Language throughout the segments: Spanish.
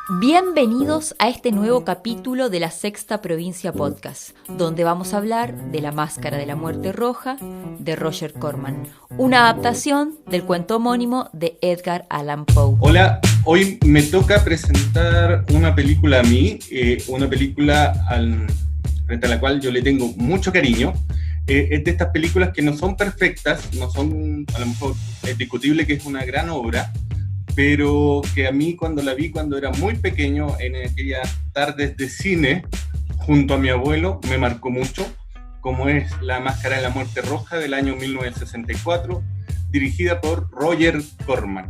Bienvenidos a este nuevo capítulo de la Sexta Provincia Podcast, donde vamos a hablar de La Máscara de la Muerte Roja de Roger Corman, una adaptación del cuento homónimo de Edgar Allan Poe. Hola, hoy me toca presentar una película a mí, una película frente a la cual yo le tengo mucho cariño. Es de estas películas que no son perfectas, no son, a lo mejor es discutible que es una gran obra, pero que a mí cuando la vi cuando era muy pequeño, en aquellas tardes de cine, junto a mi abuelo, me marcó mucho, como es La Máscara de la Muerte Roja del año 1964, dirigida por Roger Corman.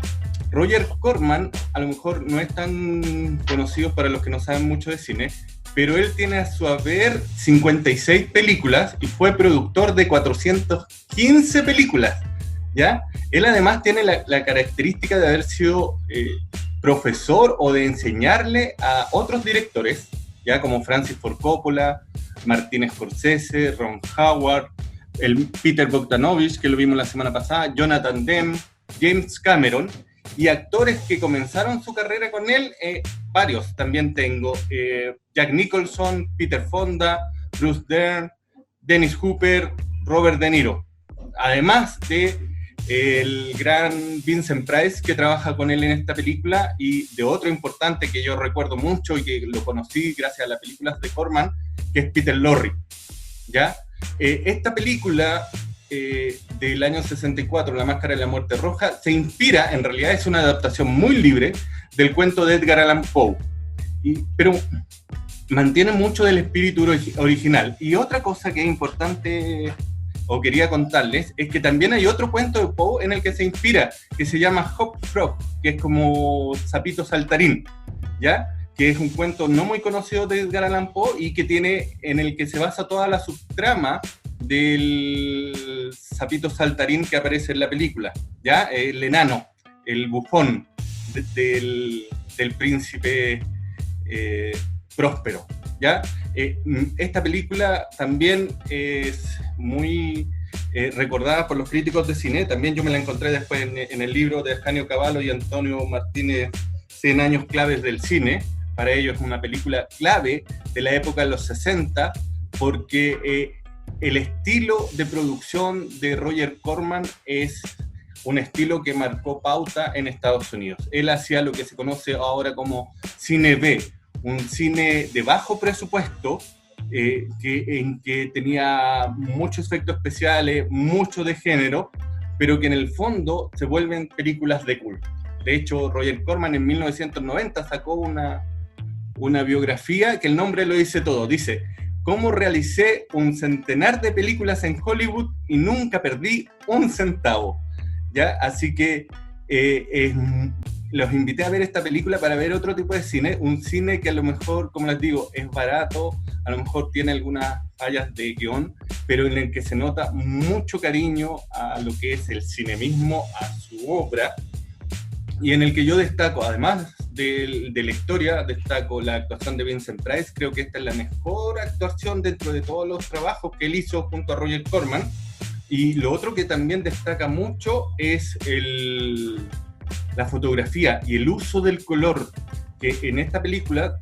Roger Corman a lo mejor no es tan conocido para los que no saben mucho de cine, pero él tiene a su haber 56 películas y fue productor de 415 películas, ¿ya? Él además tiene la característica de haber sido profesor o de enseñarle a otros directores, ya como Francis Ford Coppola, Martin Scorsese, Ron Howard, el Peter Bogdanovich, que lo vimos la semana pasada, Jonathan Demme, James Cameron, y actores que comenzaron su carrera con él, varios también tengo, Jack Nicholson, Peter Fonda, Bruce Dern, Dennis Hopper, Robert De Niro, además de el gran Vincent Price, que trabaja con él en esta película, y de otro importante que yo recuerdo mucho y que lo conocí gracias a las películas de Corman, que es Peter Lorre, ¿ya? Esta película del año 64, La Máscara de la Muerte Roja, se inspira, en realidad es una adaptación muy libre del cuento de Edgar Allan Poe, pero mantiene mucho del espíritu original. Y otra cosa que es importante o quería contarles, es que también hay otro cuento de Poe en el que se inspira, que se llama Hop Frog, que es como Sapito Saltarín, ¿ya? Que es un cuento no muy conocido de Edgar Allan Poe y que tiene, en el que se basa toda la subtrama del Sapito Saltarín que aparece en la película, ¿ya? El enano, el bufón del príncipe próspero, ¿ya? Esta película también es muy recordada por los críticos de cine. También yo me la encontré después en el libro de Ascanio Cavallo y Antonio Martínez, 100 años claves del cine. Para ellos es una película clave de la época de los 60, porque el estilo de producción de Roger Corman es un estilo que marcó pauta en Estados Unidos. Él hacía lo que se conoce ahora como cine B, un cine de bajo presupuesto, en que tenía muchos efectos especiales, mucho de género, pero que en el fondo se vuelven películas de culto. De hecho, Roger Corman en 1990 sacó una biografía que el nombre lo dice todo. Dice: ¿cómo realicé un centenar de películas en Hollywood y nunca perdí un centavo? ¿Ya? Así que los invité a ver esta película para ver otro tipo de cine, un cine que a lo mejor, como les digo, es barato, a lo mejor tiene algunas fallas de guión, pero en el que se nota mucho cariño a lo que es el cine mismo, a su obra, y en el que yo destaco, además de la historia, destaco la actuación de Vincent Price. Creo que esta es la mejor actuación dentro de todos los trabajos que él hizo junto a Roger Corman. Y lo otro que también destaca mucho es la fotografía y el uso del color, que en esta película,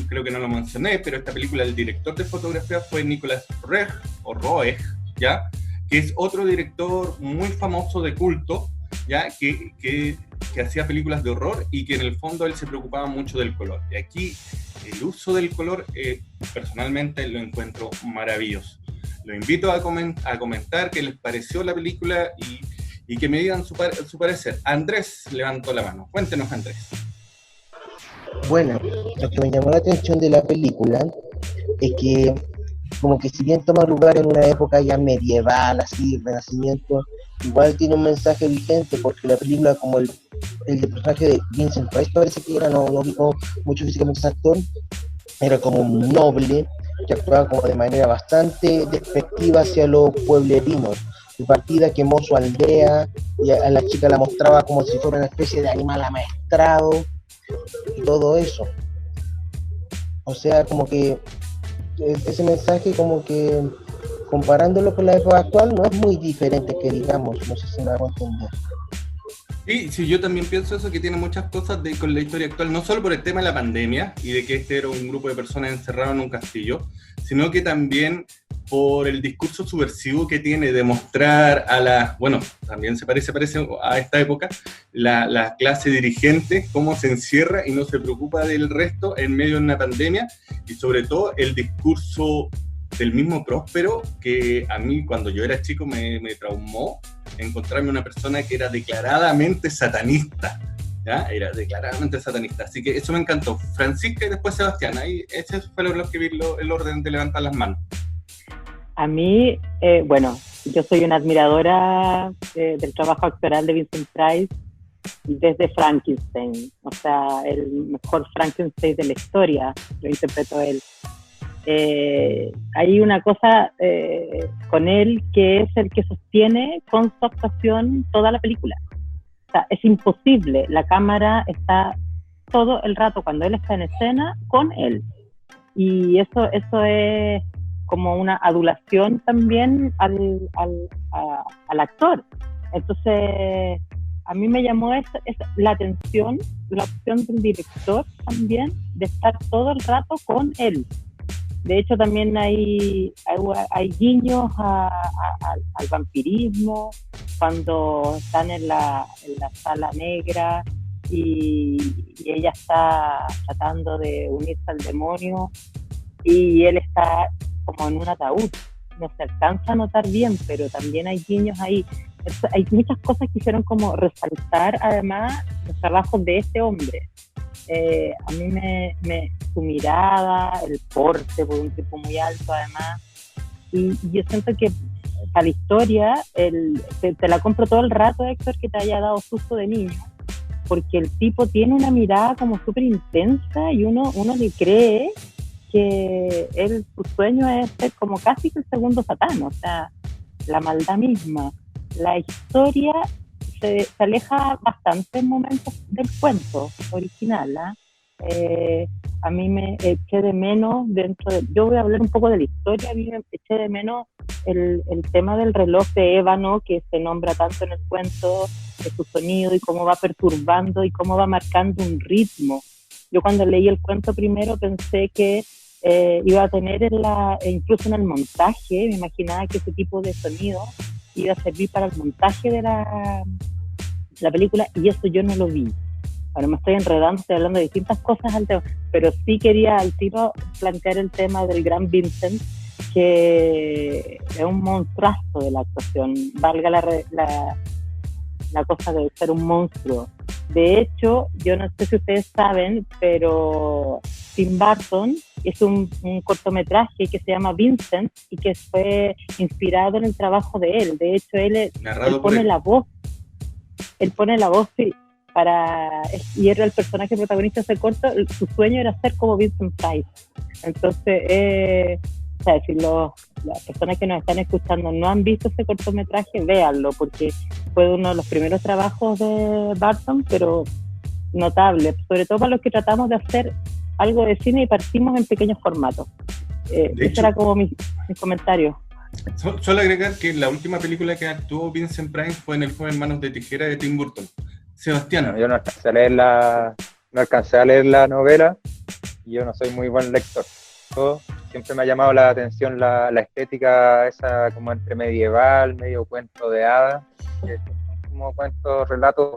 creo que no lo mencioné, pero esta película el director de fotografía fue Nicolas Roeg, ¿ya? Que es otro director muy famoso de culto, ¿ya? Que hacía películas de horror y que en el fondo él se preocupaba mucho del color. Y aquí el uso del color, personalmente lo encuentro maravilloso. Los invito a comentar qué les pareció la película y que me digan su parecer. Andrés levantó la mano. Cuéntenos, Andrés. Bueno, lo que me llamó la atención de la película es que, como que si bien toma lugar en una época ya medieval, así, renacimiento, igual tiene un mensaje vigente, porque la película, como el personaje de Vincent Price, parece que era, no digo mucho físicamente ese actor, era como un noble que actuaba como de manera bastante despectiva hacia los pueblerinos. De partida quemó su aldea y a la chica la mostraba como si fuera una especie de animal amaestrado y todo eso. O sea, como que ese mensaje, como que comparándolo con la época actual, no es muy diferente, que digamos, no sé si me hago entender. Sí, sí, yo también pienso eso, que tiene muchas cosas con la historia actual, no solo por el tema de la pandemia y de que este era un grupo de personas encerrado en un castillo, sino que también por el discurso subversivo que tiene de mostrar a la, bueno, también parece a esta época, la clase dirigente, cómo se encierra y no se preocupa del resto en medio de una pandemia, y sobre todo el discurso del mismo Próspero, que a mí cuando yo era chico me traumó encontrarme una persona que era declaradamente satanista, ¿ya? Era declaradamente satanista, así que eso me encantó. Francisca y después Sebastián, ahí ese fue lo que vi el orden de levantar las manos. A mí, bueno, yo soy una admiradora del trabajo actoral de Vincent Price desde Frankenstein, o sea, el mejor Frankenstein de la historia, lo interpretó él. Hay una cosa con él que es el que sostiene con su actuación toda la película. O sea, es imposible, la cámara está todo el rato cuando él está en escena con él, y eso es como una adulación también al actor. Entonces a mí me llamó la atención, la opción del director también de estar todo el rato con él. De hecho, también hay guiños al vampirismo, cuando están en la sala negra y ella está tratando de unirse al demonio y él está como en un ataúd. No se alcanza a notar bien, pero también hay guiños ahí. Hay muchas cosas que hicieron como resaltar además los trabajos de este hombre. A mí su mirada, el porte, por un tipo muy alto además, y yo siento que para la historia te la compro todo el rato, Héctor, que te haya dado susto de niño, porque el tipo tiene una mirada como súper intensa y uno le cree que su sueño es ser como casi que el segundo Satán, o sea, la maldad misma. La historia se aleja bastante en momentos del cuento original, ¿eh? A mí me eché de menos yo voy a hablar un poco de la historia. A mí me eché de menos el tema del reloj de ébano que se nombra tanto en el cuento, de su sonido y cómo va perturbando y cómo va marcando un ritmo. Yo cuando leí el cuento primero pensé que iba a tener incluso en el montaje, me imaginaba que ese tipo de sonido iba a servir para el montaje de la película, y eso yo no lo vi. Bueno, me estoy enredando, estoy hablando de distintas cosas al tema, pero sí quería al tiro plantear el tema del gran Vincent, que es un monstruazo de la actuación, valga la cosa de ser un monstruo. De hecho, yo no sé si ustedes saben, pero Tim Burton hizo un cortometraje que se llama Vincent y que fue inspirado en el trabajo de él. De hecho, él pone la voz. Él pone la voz, sí, y era el personaje protagonista de ese corto. Su sueño era ser como Vincent Price. Entonces, o sea, si las personas que nos están escuchando no han visto ese cortometraje, véanlo, porque fue uno de los primeros trabajos de Burton, pero notable, sobre todo para los que tratamos de hacer algo de cine y partimos en pequeños formatos. Ese era como mi comentario. Solo agregar que la última película que actuó Vincent Price fue en El joven manos de tijera de Tim Burton. Sebastián. Bueno, yo no alcancé a leer la novela, y yo no soy muy buen lector. Siempre me ha llamado la atención la estética esa como entre medieval, medio cuento de hadas, que son como cuentos, relatos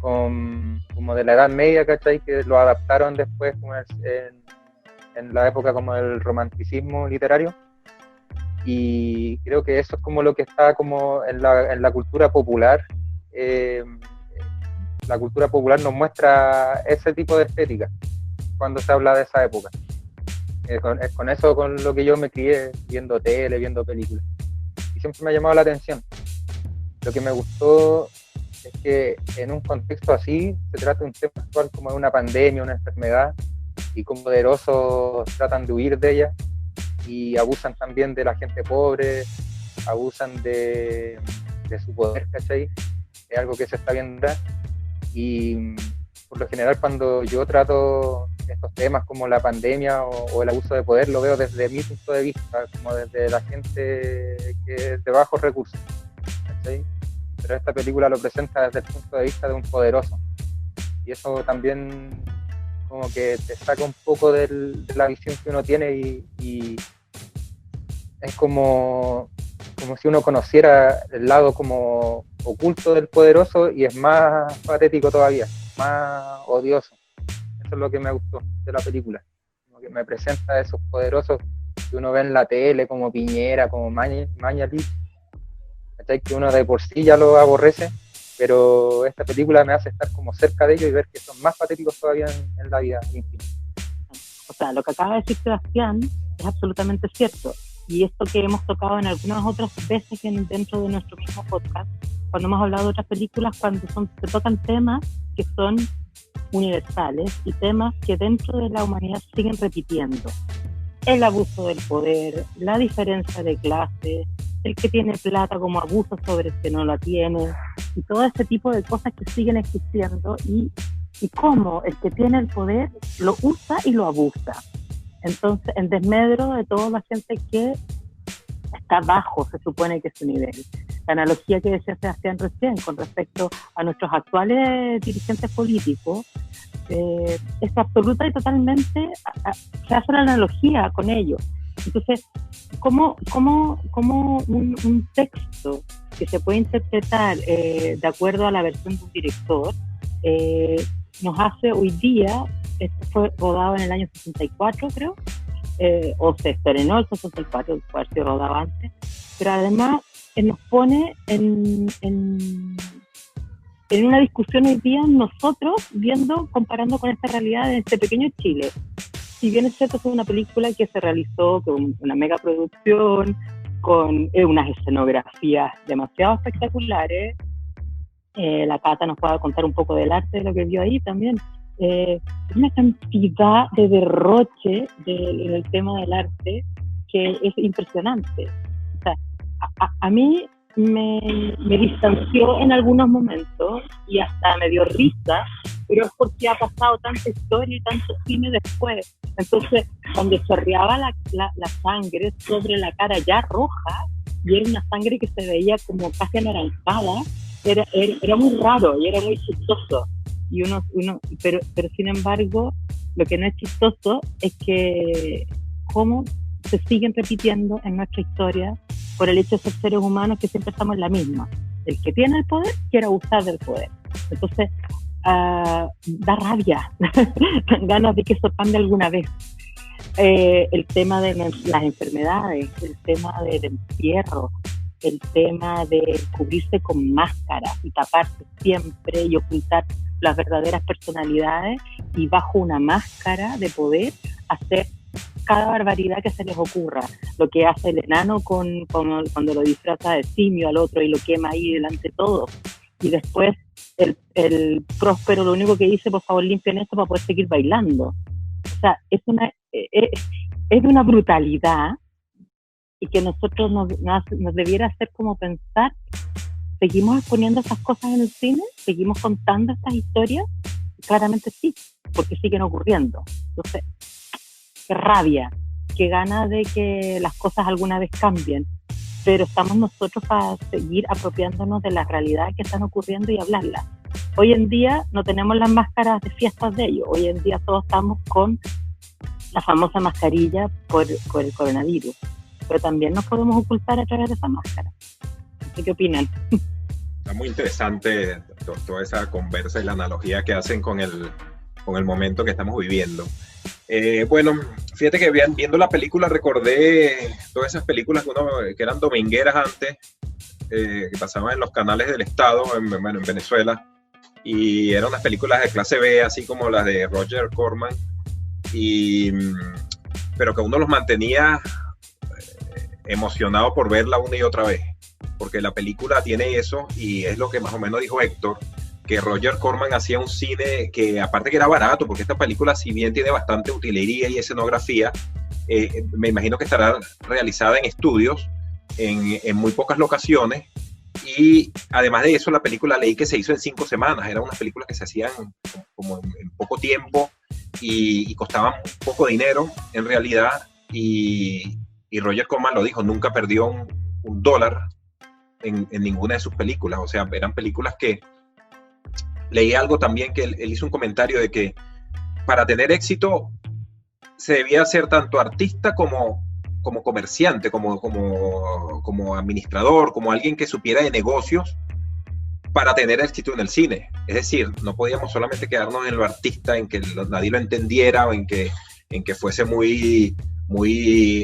como de la Edad Media, ¿cachai? Que lo adaptaron después como en la época como del romanticismo literario, y creo que eso es como lo que está como en la cultura popular. La cultura popular nos muestra ese tipo de estética cuando se habla de esa época. Es con eso con lo que yo me crié, viendo tele, viendo películas, y siempre me ha llamado la atención. Lo que me gustó es que en un contexto así se trata de un tema actual como de una pandemia, una enfermedad, y cómo poderosos tratan de huir de ella y abusan también de la gente pobre, abusan de su poder, ¿cachai? Es algo que se está viendo, y por lo general cuando yo trato estos temas como la pandemia o el abuso de poder, lo veo desde mi punto de vista, como desde la gente que es de bajos recursos, ¿cachai? pero esta película lo presenta desde el punto de vista de un poderoso. Y eso también como que te saca un poco de la visión que uno tiene y es como si uno conociera el lado como oculto del poderoso y es más patético todavía, más odioso. Eso es lo que me gustó de la película, como que me presenta a esos poderosos que uno ve en la tele, como Piñera, como Mañalich, que uno de por sí ya lo aborrece, pero esta película me hace estar como cerca de ellos y ver que son más patéticos todavía en la vida íntima. O sea, lo que acaba de decir Sebastián es absolutamente cierto. Y esto que hemos tocado en algunas otras veces dentro de nuestro mismo podcast, cuando hemos hablado de otras películas, cuando se tocan temas que son universales y temas que dentro de la humanidad siguen repitiendo. El abuso del poder, la diferencia de clase, el que tiene plata como abuso sobre el que no la tiene, y todo ese tipo de cosas que siguen existiendo y cómo el que tiene el poder lo usa y lo abusa. Entonces, en desmedro de toda la gente que está bajo, se supone que es su nivel. La analogía que decía Sebastián recién con respecto a nuestros actuales dirigentes políticos es absoluta y totalmente, se hace una analogía con ellos. Entonces, ¿cómo un texto que se puede interpretar de acuerdo a la versión de un director nos hace hoy día? Esto fue rodado en el año 64, creo, o se estrenó el 64, puede haber sido rodado antes, pero además nos pone en una discusión hoy día nosotros comparando con esta realidad de este pequeño Chile. Si bien es cierto que es una película que se realizó con una mega producción, con unas escenografías demasiado espectaculares, la Cata nos puede contar un poco del arte de lo que vio ahí también. Una cantidad de derroche en el tema del arte que es impresionante. O sea, a mí me distanció en algunos momentos y hasta me dio risa, pero es porque ha pasado tanta historia y tanto cine después. Entonces, cuando chorreaba la sangre sobre la cara ya roja, y era una sangre que se veía como casi anaranjada, era muy raro y era muy chistoso. Y pero sin embargo, lo que no es chistoso es que cómo se siguen repitiendo en nuestra historia por el hecho de ser seres humanos que siempre estamos en la misma. El que tiene el poder quiere abusar del poder. Entonces, da rabia, dan ganas de que eso cambie alguna vez. El tema de las enfermedades, el tema del encierro, el tema de cubrirse con máscaras y taparse siempre y ocultar las verdaderas personalidades y bajo una máscara de poder hacer cada barbaridad que se les ocurra. Lo que hace el enano cuando lo disfraza de simio al otro y lo quema ahí delante de todos. Y después el próspero lo único que dice, por favor limpien esto para poder seguir bailando. O sea, es de una brutalidad y que nosotros nos debiera hacer como pensar, ¿seguimos exponiendo esas cosas en el cine? ¿Seguimos contando estas historias? Claramente sí, porque siguen ocurriendo. Entonces, qué rabia, qué gana de que las cosas alguna vez cambien, pero estamos nosotros para seguir apropiándonos de las realidades que están ocurriendo y hablarlas. Hoy en día no tenemos las máscaras de fiestas de ellos, hoy en día todos estamos con la famosa mascarilla por el coronavirus, pero también nos podemos ocultar a través de esa máscara. ¿Qué opinan? Está muy interesante toda esa conversa y la analogía que hacen con el momento que estamos viviendo. Bueno, fíjate que viendo la película recordé todas esas películas que eran domingueras antes, que pasaban en los canales del Estado en Venezuela, y eran unas películas de clase B, así como las de Roger Corman, pero que uno los mantenía emocionado por verla una y otra vez, porque la película tiene eso, y es lo que más o menos dijo Héctor, que Roger Corman hacía un cine que aparte que era barato, porque esta película si bien tiene bastante utilería y escenografía, me imagino que estará realizada en estudios, en muy pocas locaciones, y además de eso la película leí que se hizo en 5 semanas, eran unas películas que se hacían como en poco tiempo y costaban poco dinero en realidad, y Roger Corman lo dijo, nunca perdió un dólar en ninguna de sus películas. O sea, eran películas que... Leí algo también que él hizo un comentario de que para tener éxito se debía ser tanto artista como comerciante, como administrador, como alguien que supiera de negocios para tener éxito en el cine. Es decir, no podíamos solamente quedarnos en lo artista, en que nadie lo entendiera o en que fuese muy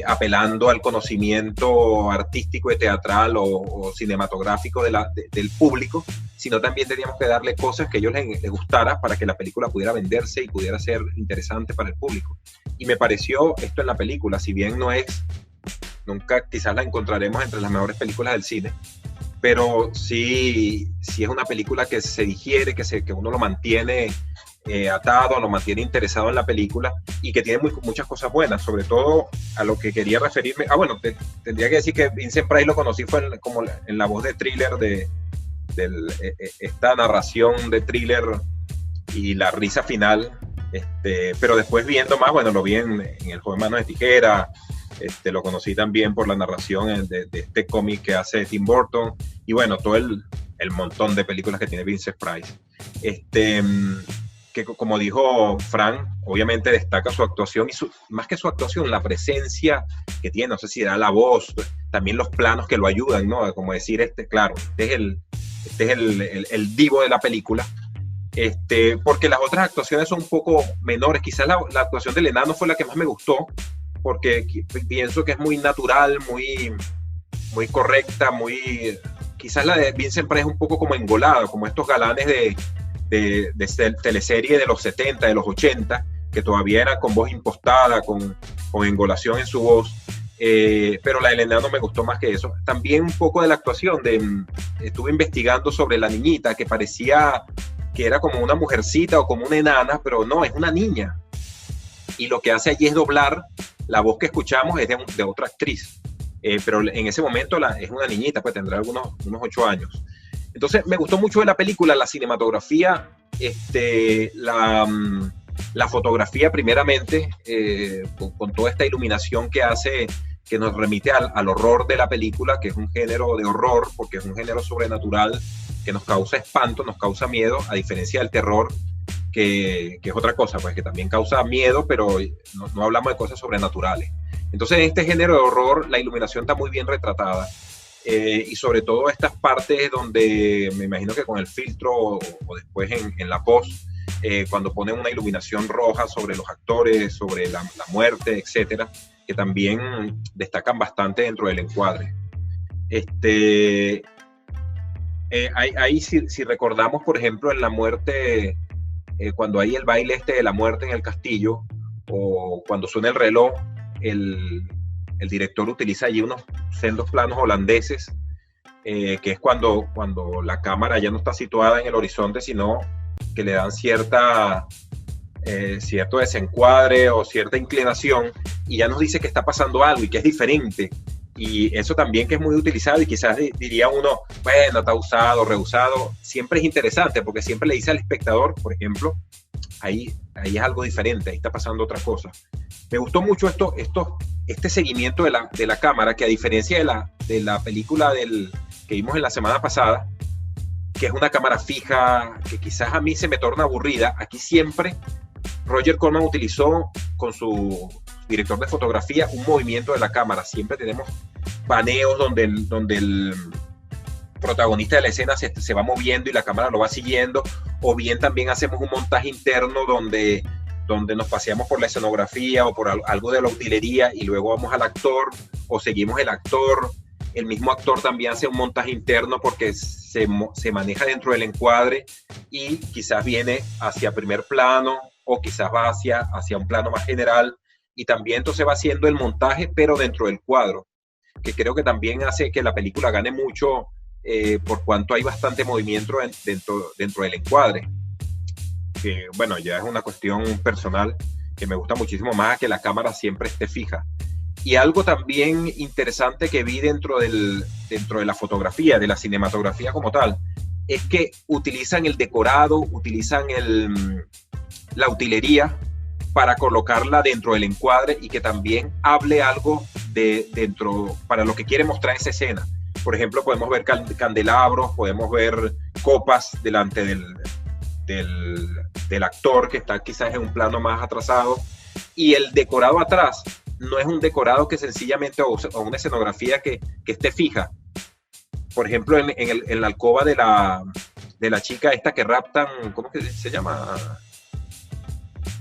apelando al conocimiento artístico y teatral o cinematográfico del público, sino también teníamos que darle cosas que a ellos les gustara para que la película pudiera venderse y pudiera ser interesante para el público. Y me pareció esto en la película, si bien nunca quizás la encontraremos entre las mejores películas del cine, pero sí es una película que se digiere, que uno lo mantiene atado, lo mantiene interesado en la película y que tiene muy, muchas cosas buenas, sobre todo a lo que quería referirme. Bueno, tendría que decir que Vincent Price lo conocí fue como en la voz de Thriller, esta narración de Thriller y la risa final, pero después viendo más, bueno, lo vi en El joven manos de tijera, lo conocí también por la narración de este cómic que hace Tim Burton, y bueno, todo el montón de películas que tiene Vincent Price. Que como dijo Frank, obviamente destaca su actuación y más que su actuación, la presencia que tiene, no sé si da la voz, también los planos que lo ayudan, ¿no? Como decir, claro, este es el divo de la película, porque las otras actuaciones son un poco menores. Quizás la actuación del enano fue la que más me gustó, porque pienso que es muy natural, muy, muy correcta, quizás la de Vincent Price es un poco como engolada, como estos galanes de teleserie de los 70, de los 80, que todavía era con voz impostada, con engolación en su voz, pero la de enano me gustó más que eso. También un poco de la actuación, estuve investigando sobre la niñita, que parecía que era como una mujercita o como una enana, pero no, es una niña, y lo que hace allí es doblar la voz que escuchamos es de otra actriz, pero en ese momento es una niñita, pues tendrá unos 8 años. Entonces me gustó mucho de la película la cinematografía, la fotografía primeramente, con toda esta iluminación que hace, que nos remite al horror de la película, que es un género de horror, porque es un género sobrenatural que nos causa espanto, nos causa miedo, a diferencia del terror, que es otra cosa, pues que también causa miedo, pero no hablamos de cosas sobrenaturales. Entonces en este género de horror la iluminación está muy bien retratada. Y sobre todo estas partes donde me imagino que con el filtro o después en la post, cuando ponen una iluminación roja sobre los actores, sobre la muerte, etcétera, que también destacan bastante dentro del encuadre. Ahí si recordamos, por ejemplo, en la muerte, cuando hay el baile de la muerte en el castillo, o cuando suena el reloj, el director utiliza allí unos sendos planos holandeses, que es cuando la cámara ya no está situada en el horizonte, sino que le dan cierto desencuadre o cierta inclinación, y ya nos dice que está pasando algo y que es diferente. Y eso también, que es muy utilizado, y quizás diría uno, bueno, está usado, reusado, siempre es interesante, porque siempre le dice al espectador, por ejemplo, ahí es algo diferente, ahí está pasando otra cosa. Me gustó mucho este seguimiento de la cámara, que a diferencia de la película que vimos en la semana pasada, que es una cámara fija, que quizás a mí se me torna aburrida, aquí siempre Roger Corman utilizó con su director de fotografía un movimiento de la cámara. Siempre tenemos paneos donde el protagonista de la escena se va moviendo y la cámara lo va siguiendo, o bien también hacemos un montaje interno donde nos paseamos por la escenografía o por algo de la utilería y luego vamos al actor, o seguimos el actor. El mismo actor también hace un montaje interno porque se maneja dentro del encuadre y quizás viene hacia primer plano o quizás va hacia un plano más general, y también entonces va haciendo el montaje pero dentro del cuadro, que creo que también hace que la película gane mucho, por cuanto hay bastante movimiento dentro del encuadre, que bueno, ya es una cuestión personal que me gusta muchísimo más, que la cámara siempre esté fija. Y algo también interesante que vi dentro de la fotografía, de la cinematografía como tal, es que utilizan el decorado, utilizan la utilería para colocarla dentro del encuadre y que también hable algo para lo que quiere mostrar esa escena. Por ejemplo, podemos ver candelabros, podemos ver copas delante del actor que está quizás en un plano más atrasado, y el decorado atrás no es un decorado que sencillamente, o una escenografía que esté fija. Por ejemplo, en la alcoba de la chica esta que raptan, ¿cómo que se llama?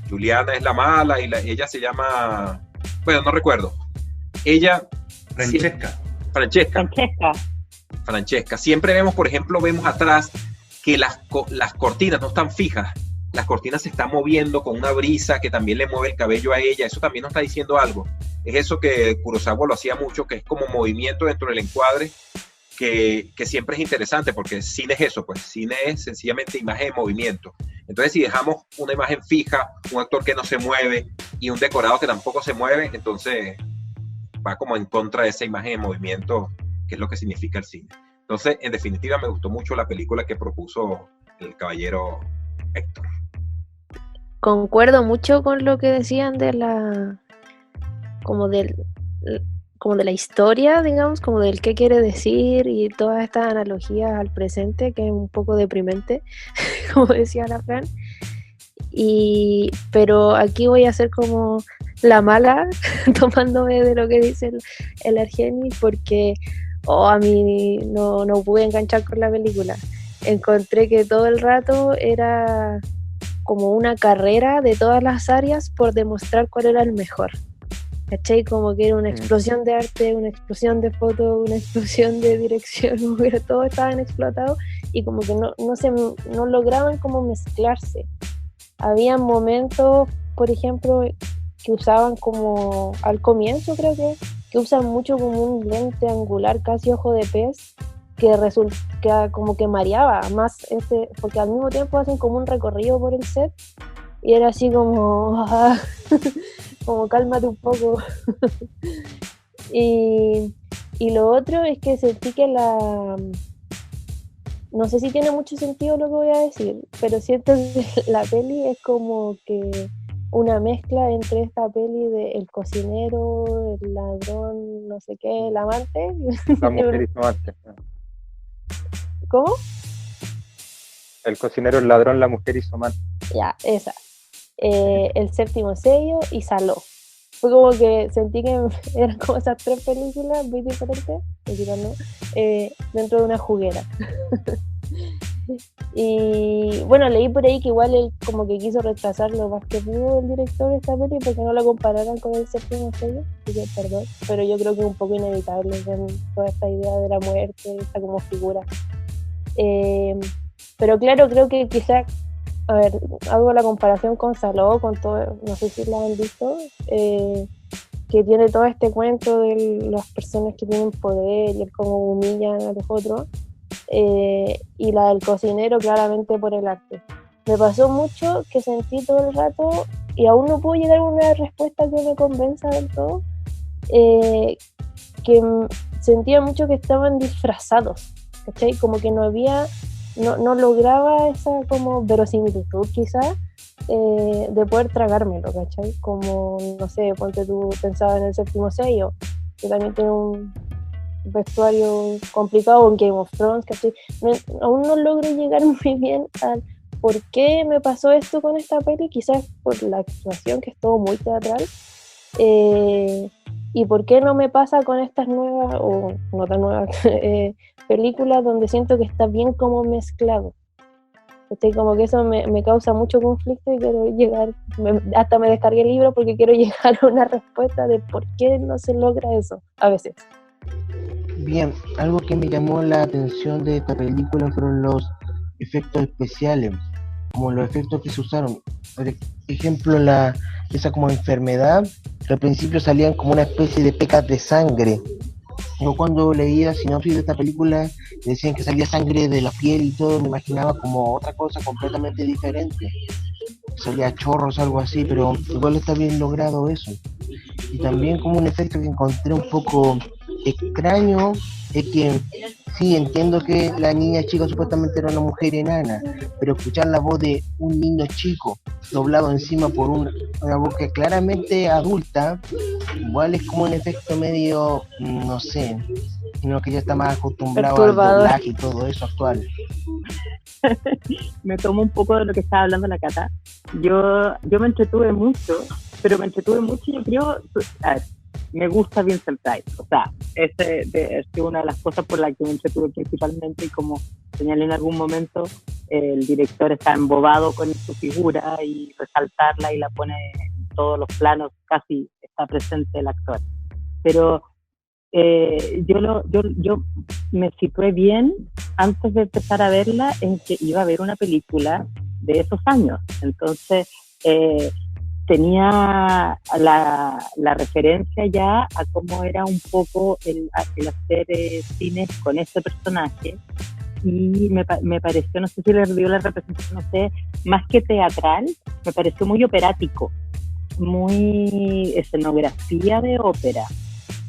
Juliana es la mala y ella se llama, bueno, no recuerdo. Ella... Francesca. Siempre vemos, por ejemplo, vemos atrás que las cortinas no están fijas. Las cortinas se están moviendo con una brisa que también le mueve el cabello a ella. Eso también nos está diciendo algo. Es eso que Kurosawa lo hacía mucho, que es como movimiento dentro del encuadre, que siempre es interesante, porque cine es eso, pues cine es sencillamente imagen en movimiento. Entonces, si dejamos una imagen fija, un actor que no se mueve y un decorado que tampoco se mueve, entonces va como en contra de esa imagen en movimiento, que es lo que significa el cine. Entonces, en definitiva, me gustó mucho la película que propuso el caballero Héctor. Concuerdo mucho con lo que decían de como de la historia, digamos, como del qué quiere decir y todas estas analogías al presente, que es un poco deprimente, como decía la Fran. Pero aquí voy a ser como la mala, tomándome de lo que dice el Argenis, porque a mí no pude enganchar con la película. Encontré que todo el rato era como una carrera de todas las áreas por demostrar cuál era el mejor. ¿Cachai? Como que era una explosión de arte, una explosión de foto, una explosión de dirección, como que todo estaban explotados y como que no lograban como mezclarse. Había momentos, por ejemplo, que usaban como al comienzo, creo que usan mucho como un lente angular, casi ojo de pez, que como que mareaba más porque al mismo tiempo hacen como un recorrido por el set y era así como como cálmate un poco. y lo otro es que sentí que no sé si tiene mucho sentido lo que voy a decir, pero siento que la peli es como que una mezcla entre esta peli de el cocinero, el ladrón, no sé qué, el amante. La mujer y su amante. ¿Cómo? El cocinero, el ladrón, la mujer y su amante. Ya, esa. El séptimo sello y Saló. Fue como que sentí que eran como esas tres películas muy diferentes, dentro de una juguera. Y bueno, leí por ahí que igual él como que quiso retrasar lo más que pudo el director de esta peli porque no lo compararan con el séptimo sello, así que perdón, pero yo creo que es un poco inevitable con toda esta idea de la muerte, esta como figura. Pero claro, creo que quizás, a ver, hago la comparación con Saló, con todo, no sé si la han visto, que tiene todo este cuento de las personas que tienen poder y el cómo humillan a los otros. Y la del cocinero claramente por el arte. Me pasó mucho que sentí todo el rato, y aún no puedo llegar a una respuesta que me convenza del todo, que sentía mucho que estaban disfrazados, ¿cachai? Como que no lograba esa como verosimilitud quizás de poder tragármelo, ¿cachai? Como, no sé, ponte tú, pensaba en el séptimo sello, que también tiene un vestuario complicado en Game of Thrones, ¿cachai? Aún no logro llegar muy bien al por qué me pasó esto con esta peli, quizás por la actuación, que es todo muy teatral, y por qué no me pasa con estas nuevas, o no tan nuevas, películas donde siento que está bien como mezclado. Como que eso me causa mucho conflicto y quiero llegar, hasta me descargué el libro porque quiero llegar a una respuesta de por qué no se logra eso a veces. Bien, algo que me llamó la atención de esta película fueron los efectos especiales, como los efectos que se usaron. Por ejemplo, esa como enfermedad, que al principio salían como una especie de pecas de sangre. Yo cuando leía sinopsis de esta película decían que salía sangre de la piel y todo, me imaginaba como otra cosa completamente diferente. Salía chorros, algo así, pero igual está bien logrado eso. Y también como un efecto que encontré un poco extraño es que sí, entiendo que la niña chica supuestamente era una mujer enana, pero escuchar la voz de un niño chico doblado encima por una voz que claramente adulta, igual es como un efecto medio, no sé, Uno que ya está más acostumbrado al Perturbador. doblaje y todo eso actual. Me tomo un poco de lo que estaba hablando la Cata. Yo me entretuve mucho, pero me entretuve mucho, yo creo, a ver, me gusta Vincent Price, o sea, ese es una de las cosas por las que me entretuve principalmente, y como señalé en algún momento, el director está embobado con su figura y resaltarla y la pone en todos los planos, casi está presente el actor. Pero yo me situé bien antes de empezar a verla en que iba a ver una película de esos años. Entonces tenía la referencia ya a cómo era un poco el hacer cine con ese personaje, y me pareció, no sé si le dio la representación, no sé, más que teatral, me pareció muy operático, muy escenografía de ópera.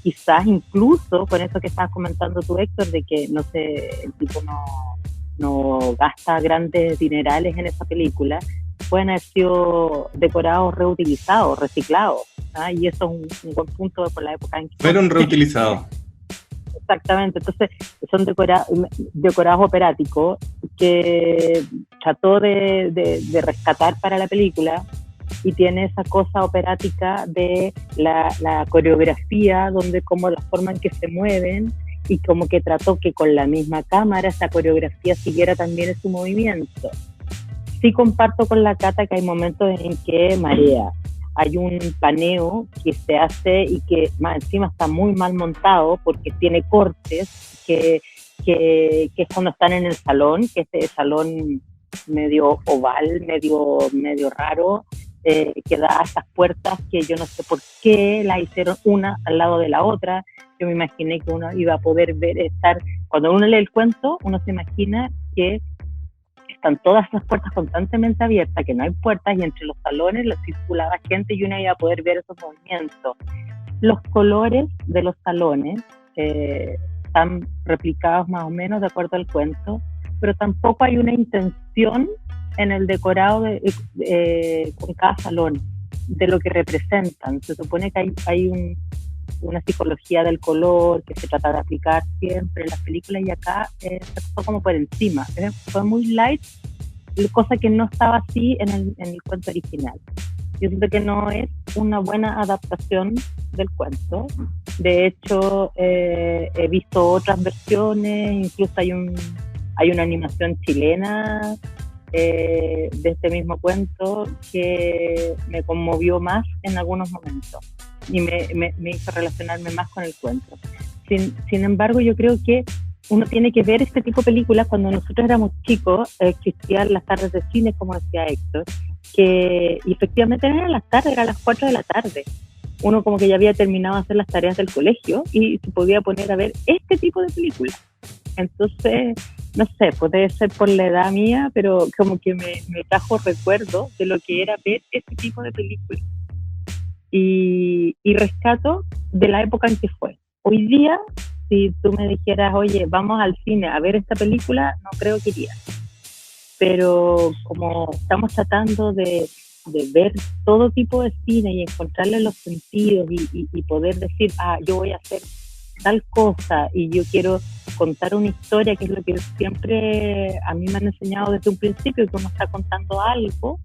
Quizás incluso con eso que estabas comentando tú, Héctor, de que no sé, el tipo no gasta grandes dinerales en esa película, pueden haber sido decorados reutilizados, reciclados, ¿ah? Y eso es un buen punto por la época en que Fueron reutilizados. Exactamente, entonces son decorados operáticos que trató de rescatar para la película, y tiene esa cosa operática de la coreografía, donde como la forma en que se mueven, y como que trató que con la misma cámara esa coreografía siguiera también en su movimiento. Sí comparto con la Cata que hay momentos en que marea. Hay un paneo que se hace y que más encima está muy mal montado porque tiene cortes, que es cuando están en el salón, que este salón medio oval, medio raro, que da a estas puertas que yo no sé por qué la hicieron una al lado de la otra. Yo me imaginé que uno iba a poder cuando uno lee el cuento, uno se imagina que están todas las puertas constantemente abiertas, que no hay puertas, y entre los salones circulaba gente y uno iba a poder ver esos movimientos. Los colores de los salones están replicados más o menos de acuerdo al cuento, pero tampoco hay una intención en el decorado con cada salón de lo que representan. Se supone que hay una psicología del color que se trata de aplicar siempre en las películas, y acá se pasó como por encima. Fue muy light, cosa que no estaba así en el cuento original. Yo siento que no es una buena adaptación del cuento. De hecho, he visto otras versiones, incluso hay una animación chilena de este mismo cuento que me conmovió más en algunos momentos y me hizo relacionarme más con el cuento. Sin embargo, yo creo que uno tiene que ver este tipo de películas. Cuando nosotros éramos chicos, existían las tardes de cine, como decía Héctor, que efectivamente eran las tardes, eran las 4 de la tarde. Uno como que ya había terminado de hacer las tareas del colegio y se podía poner a ver este tipo de películas. Entonces, no sé, puede ser por la edad mía, pero como que me trajo recuerdo de lo que era ver este tipo de películas. Y rescato de la época en que fue. Hoy día, si tú me dijeras, oye, vamos al cine a ver esta película, no creo que iría. Pero como estamos tratando de ver todo tipo de cine y encontrarle los sentidos y poder decir, yo voy a hacer tal cosa y yo quiero contar una historia, que es lo que siempre a mí me han enseñado desde un principio, que uno está contando algo.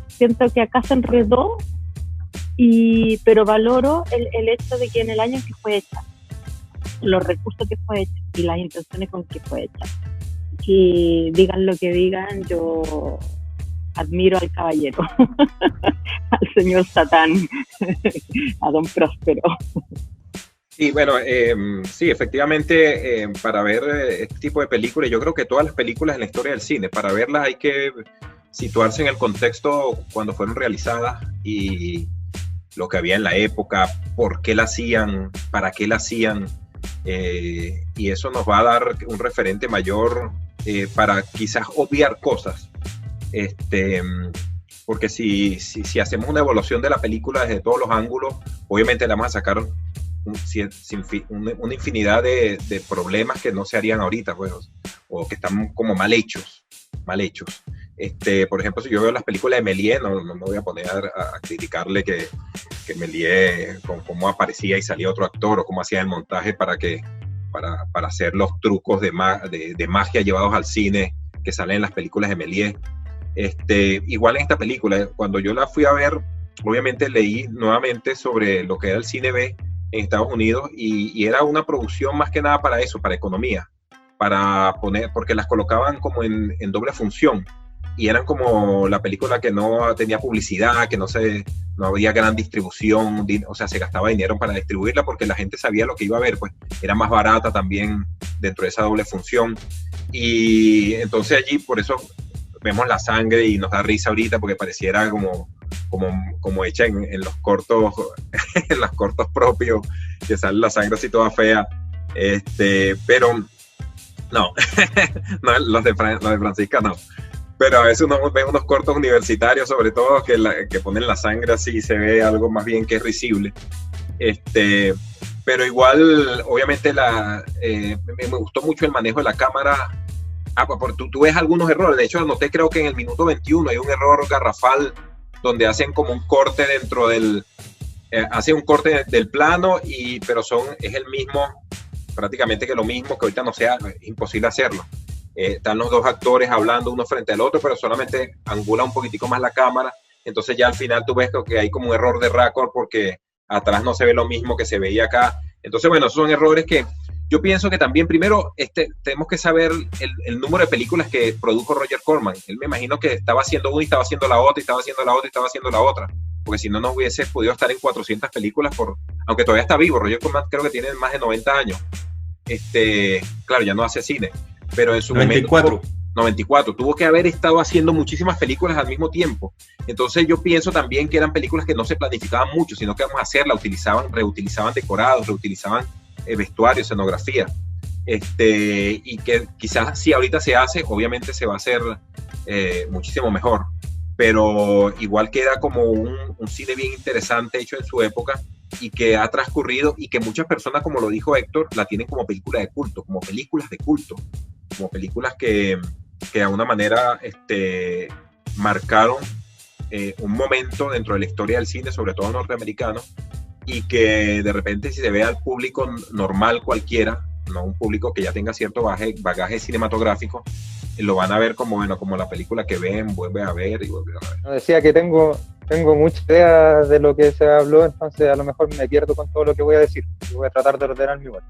Siento que acá se enredó, pero valoro el hecho de que en el año en que fue hecha, los recursos que fue hecha y las intenciones con que fue hecha. Que digan lo que digan, yo admiro al caballero, al señor Satán, a don Próspero. Y bueno, sí, efectivamente, para ver este tipo de películas, yo creo que todas las películas en la historia del cine, para verlas hay que situarse en el contexto cuando fueron realizadas y lo que había en la época, por qué la hacían, para qué la hacían, y eso nos va a dar un referente mayor para quizás obviar cosas, porque si hacemos una evaluación de la película desde todos los ángulos, obviamente le vamos a sacar una infinidad de problemas que no se harían ahorita, pues, o que están como mal hechos. Por ejemplo, si yo veo las películas de Méliès, no me voy a poner a criticarle que Méliès, con cómo aparecía y salía otro actor, o cómo hacía el montaje para para hacer los trucos de magia llevados al cine que salen en las películas de Méliès. Igual en esta película, cuando yo la fui a ver, obviamente leí nuevamente sobre lo que era el cine B en Estados Unidos y era una producción más que nada para eso, para economía, para poner, porque las colocaban como en doble función y eran como la película que no tenía publicidad, que no había gran distribución, o sea, se gastaba dinero para distribuirla porque la gente sabía lo que iba a ver, pues era más barata también dentro de esa doble función. Y entonces allí, por eso vemos la sangre y nos da risa ahorita porque pareciera como hecha en los cortos en los cortos propios, que sale la sangre así toda fea, pero no, no los de Francisca no, pero a veces uno ve unos cortos universitarios sobre todo que ponen la sangre así y se ve algo más bien que es risible, pero igual obviamente me gustó mucho el manejo de la cámara. Pues tú ves algunos errores, de hecho anoté, creo que en el minuto 21 hay un error garrafal donde hacen como un corte dentro hacen un corte del plano, pero es el mismo, prácticamente que lo mismo, que ahorita no sea, es imposible hacerlo. Están los dos actores hablando uno frente al otro, pero solamente angula un poquitico más la cámara, entonces ya al final tú ves que hay como un error de raccord porque atrás no se ve lo mismo que se veía acá. Entonces bueno, esos son errores que yo pienso que también, primero, tenemos que saber el número de películas que produjo Roger Corman. Él me imagino que estaba haciendo una y estaba haciendo la otra, y estaba haciendo la otra y estaba haciendo la otra. Porque si no, no hubiese podido estar en 400 películas, aunque todavía está vivo. Roger Corman creo que tiene más de 90 años. Claro, ya no hace cine. Pero en su 94. 94. Tuvo que haber estado haciendo muchísimas películas al mismo tiempo. Entonces yo pienso también que eran películas que no se planificaban mucho, sino que vamos a hacerla, reutilizaban decorados, reutilizaban vestuario, escenografía, y que quizás si ahorita se hace, obviamente se va a hacer muchísimo mejor, pero igual queda como un cine bien interesante hecho en su época y que ha transcurrido y que muchas personas, como lo dijo Héctor, la tienen como película de culto, como películas de culto, como películas que de alguna manera marcaron un momento dentro de la historia del cine, sobre todo norteamericano, y que de repente si se ve al público normal cualquiera, no un público que ya tenga cierto bagaje cinematográfico, lo van a ver como la película que ven, vuelve a ver y vuelve a ver. No, decía que tengo mucha idea de lo que se habló, entonces a lo mejor me pierdo con todo lo que voy a decir. Voy a tratar de ordenar mi voz.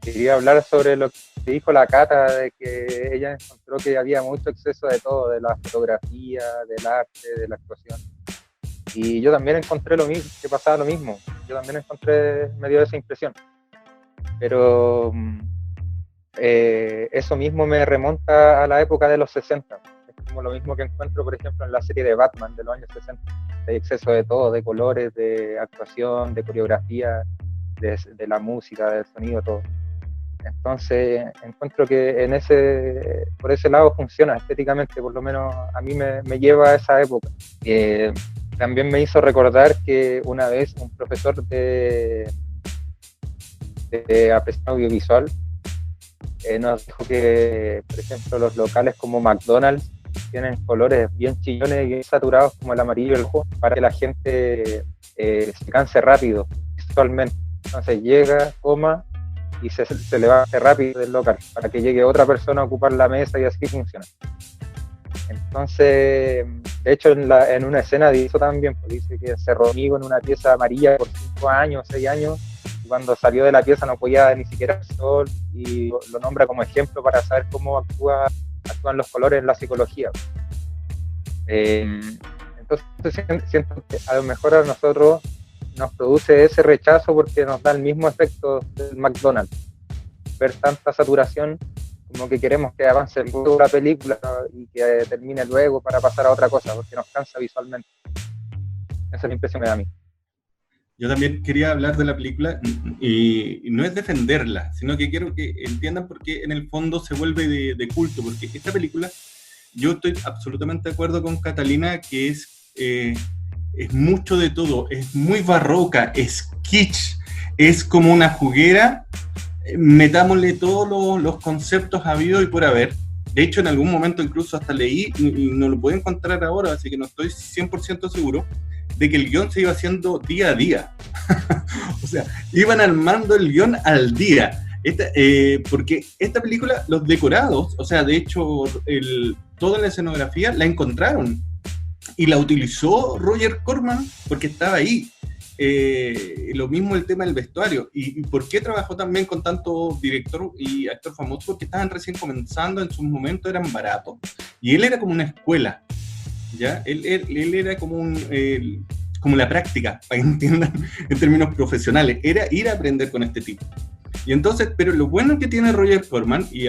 Quería hablar sobre lo que dijo la Cata, de que ella encontró que había mucho exceso de todo, de la fotografía, del arte, de la actuación. Y yo también encontré lo mismo, que pasaba lo mismo. Yo también me dio esa impresión. Pero eso mismo me remonta a la época de los 60. Es como lo mismo que encuentro, por ejemplo, en la serie de Batman de los años 60. Hay exceso de todo, de colores, de actuación, de coreografía, de la música, del sonido, todo. Entonces encuentro que por ese lado funciona estéticamente, por lo menos a mí me lleva a esa época. También me hizo recordar que una vez un profesor de apreciación audiovisual nos dijo que, por ejemplo, los locales como McDonald's tienen colores bien chillones y bien saturados como el amarillo y el rojo para que la gente se canse rápido visualmente. Entonces llega, coma y se levante rápido del local para que llegue otra persona a ocupar la mesa y así funciona. Entonces, de hecho, en una escena de eso también, pues, dice que encerró amigo en una pieza amarilla por 5 años, 6 años, y cuando salió de la pieza no podía ni siquiera ver el sol, y lo nombra como ejemplo para saber cómo actúan los colores en la psicología. Entonces siento que a lo mejor a nosotros nos produce ese rechazo porque nos da el mismo efecto del McDonald's. Ver tanta saturación, como que queremos que avance luego la película y que termine luego para pasar a otra cosa, porque nos cansa visualmente. Esa es la impresión que me da a mí. Yo también quería hablar de la película y no es defenderla, sino que quiero que entiendan por qué en el fondo se vuelve de culto, porque esta película, yo estoy absolutamente de acuerdo con Catalina, que es mucho de todo, es muy barroca, es kitsch, es como una juguera, metámosle todos los conceptos habidos y por haber. De hecho, en algún momento incluso hasta leí, y no lo puedo encontrar ahora, así que no estoy 100% seguro, de que el guión se iba haciendo día a día. O sea, iban armando el guión al día. Porque esta película, los decorados, o sea, de hecho, toda la escenografía la encontraron y la utilizó Roger Corman porque estaba ahí. Lo mismo el tema del vestuario. ¿Y por qué trabajó también con tanto director y actor famoso? Porque estaban recién comenzando, en sus momentos eran baratos. Y él era como una escuela, ¿ya? Él era como como la práctica, para que entiendan en términos profesionales. Era ir a aprender con este tipo. Y entonces, pero lo bueno que tiene Roger Corman, y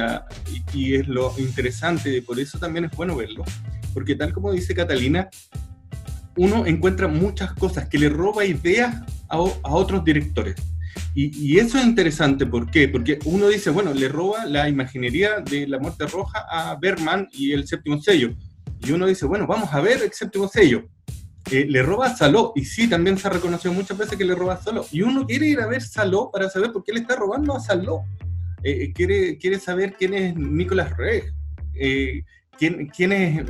es lo interesante, por eso también es bueno verlo, porque tal como dice Catalina, uno encuentra muchas cosas que le roba ideas a otros directores. Y eso es interesante, ¿por qué? Porque uno dice, bueno, le roba la imaginería de La Muerte Roja a Bergman y El Séptimo Sello. Y uno dice, bueno, vamos a ver El Séptimo Sello. Le roba a Saló, y sí, también se ha reconocido muchas veces que le roba a Saló. Y uno quiere ir a ver Saló para saber por qué le está robando a Saló. Quiere saber quién es Nicolas Roeg, quién es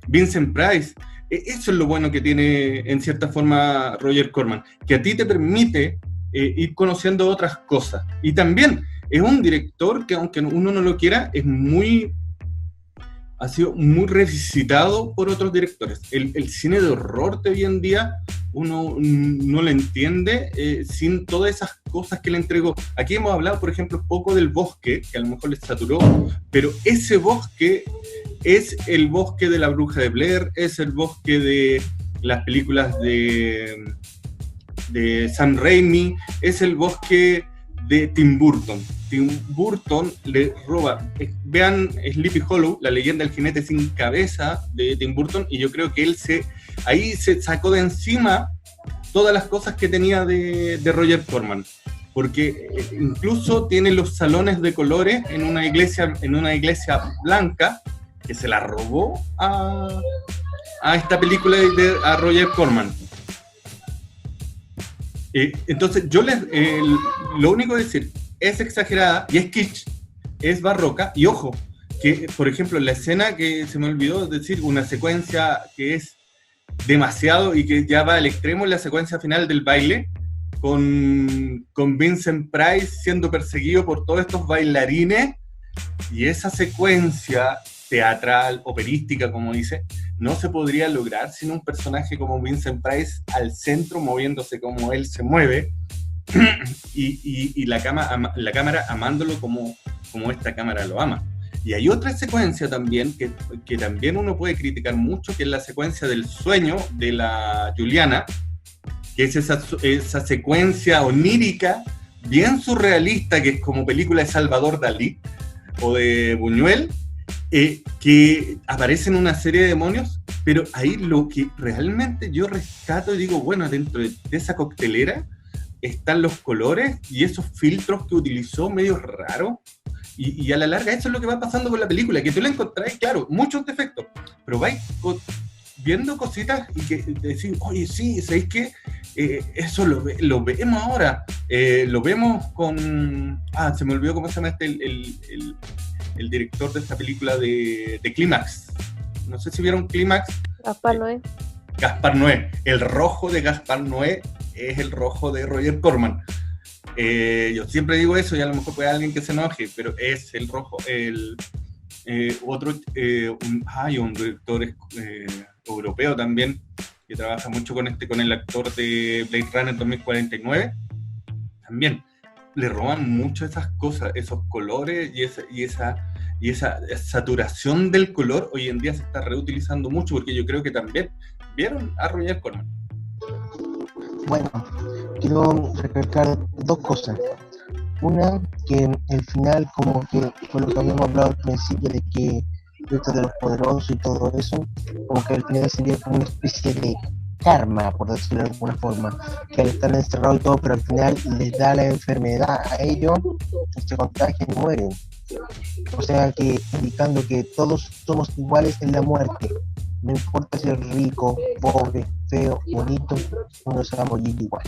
Vincent Price. Eso es lo bueno que tiene, en cierta forma, Roger Corman, que a ti te permite ir conociendo otras cosas. Y también es un director que, aunque uno no lo quiera, ha sido muy revisitado por otros directores. El cine de horror de hoy en día, uno no lo entiende sin todas esas cosas que le entregó. Aquí hemos hablado, por ejemplo, poco del bosque, que a lo mejor les saturó, pero ese bosque es el bosque de La Bruja de Blair, es el bosque de las películas de Sam Raimi, es el bosque de Tim Burton. Tim Burton le roba, vean Sleepy Hollow, la leyenda del jinete sin cabeza de Tim Burton, y yo creo que él ahí se sacó de encima todas las cosas que tenía de Roger Corman, porque incluso tiene los salones de colores en una iglesia blanca, que se la robó a esta película a Roger Corman. Entonces yo lo único que decir, es exagerada y es kitsch, es barroca, y ojo, que por ejemplo la escena que se me olvidó decir, una secuencia que es demasiado y que ya va al extremo, la secuencia final del baile, con Vincent Price siendo perseguido por todos estos bailarines, y esa secuencia teatral, operística, como dice, no se podría lograr sin un personaje como Vincent Price al centro, moviéndose como él se mueve, y la cámara amándolo como esta cámara lo ama. Y hay otra secuencia también que también uno puede criticar mucho, que es la secuencia del sueño de la Juliana, que es esa secuencia onírica, bien surrealista, que es como película de Salvador Dalí o de Buñuel, que aparecen una serie de demonios, pero ahí lo que realmente yo rescato y digo, bueno, dentro de esa coctelera están los colores y esos filtros que utilizó medio raros, y a la larga eso es lo que va pasando con la película, que tú la encontrás, claro, muchos defectos, pero vais viendo cositas y que decís, oye, sí, ¿sabéis qué? Eso lo vemos ahora, lo vemos con... se me olvidó cómo se llama el director de esta película de Clímax. No sé si vieron Clímax. Gaspar Noé. Gaspar Noé. El rojo de Gaspar Noé es el rojo de Roger Corman. Yo siempre digo eso, y a lo mejor puede alguien que se enoje, pero es el rojo. Un director europeo también, que trabaja mucho con el actor de Blade Runner 2049. También le roban mucho esas cosas, esos colores y esa saturación del color. Hoy en día se está reutilizando mucho, porque yo creo que también vieron a Roger Corman. Bueno, quiero recalcar dos cosas. Una, que el final, como que fue lo que habíamos hablado al principio, de que esto de los poderosos y todo eso, como que al final sería como una especie de karma, por decirlo de alguna forma, que al estar encerrados y todo, pero al final les da la enfermedad a ellos, se contagian y mueren. O sea que indicando que todos somos iguales en la muerte, no importa si es rico, pobre, feo, bonito, uno se va a morir igual.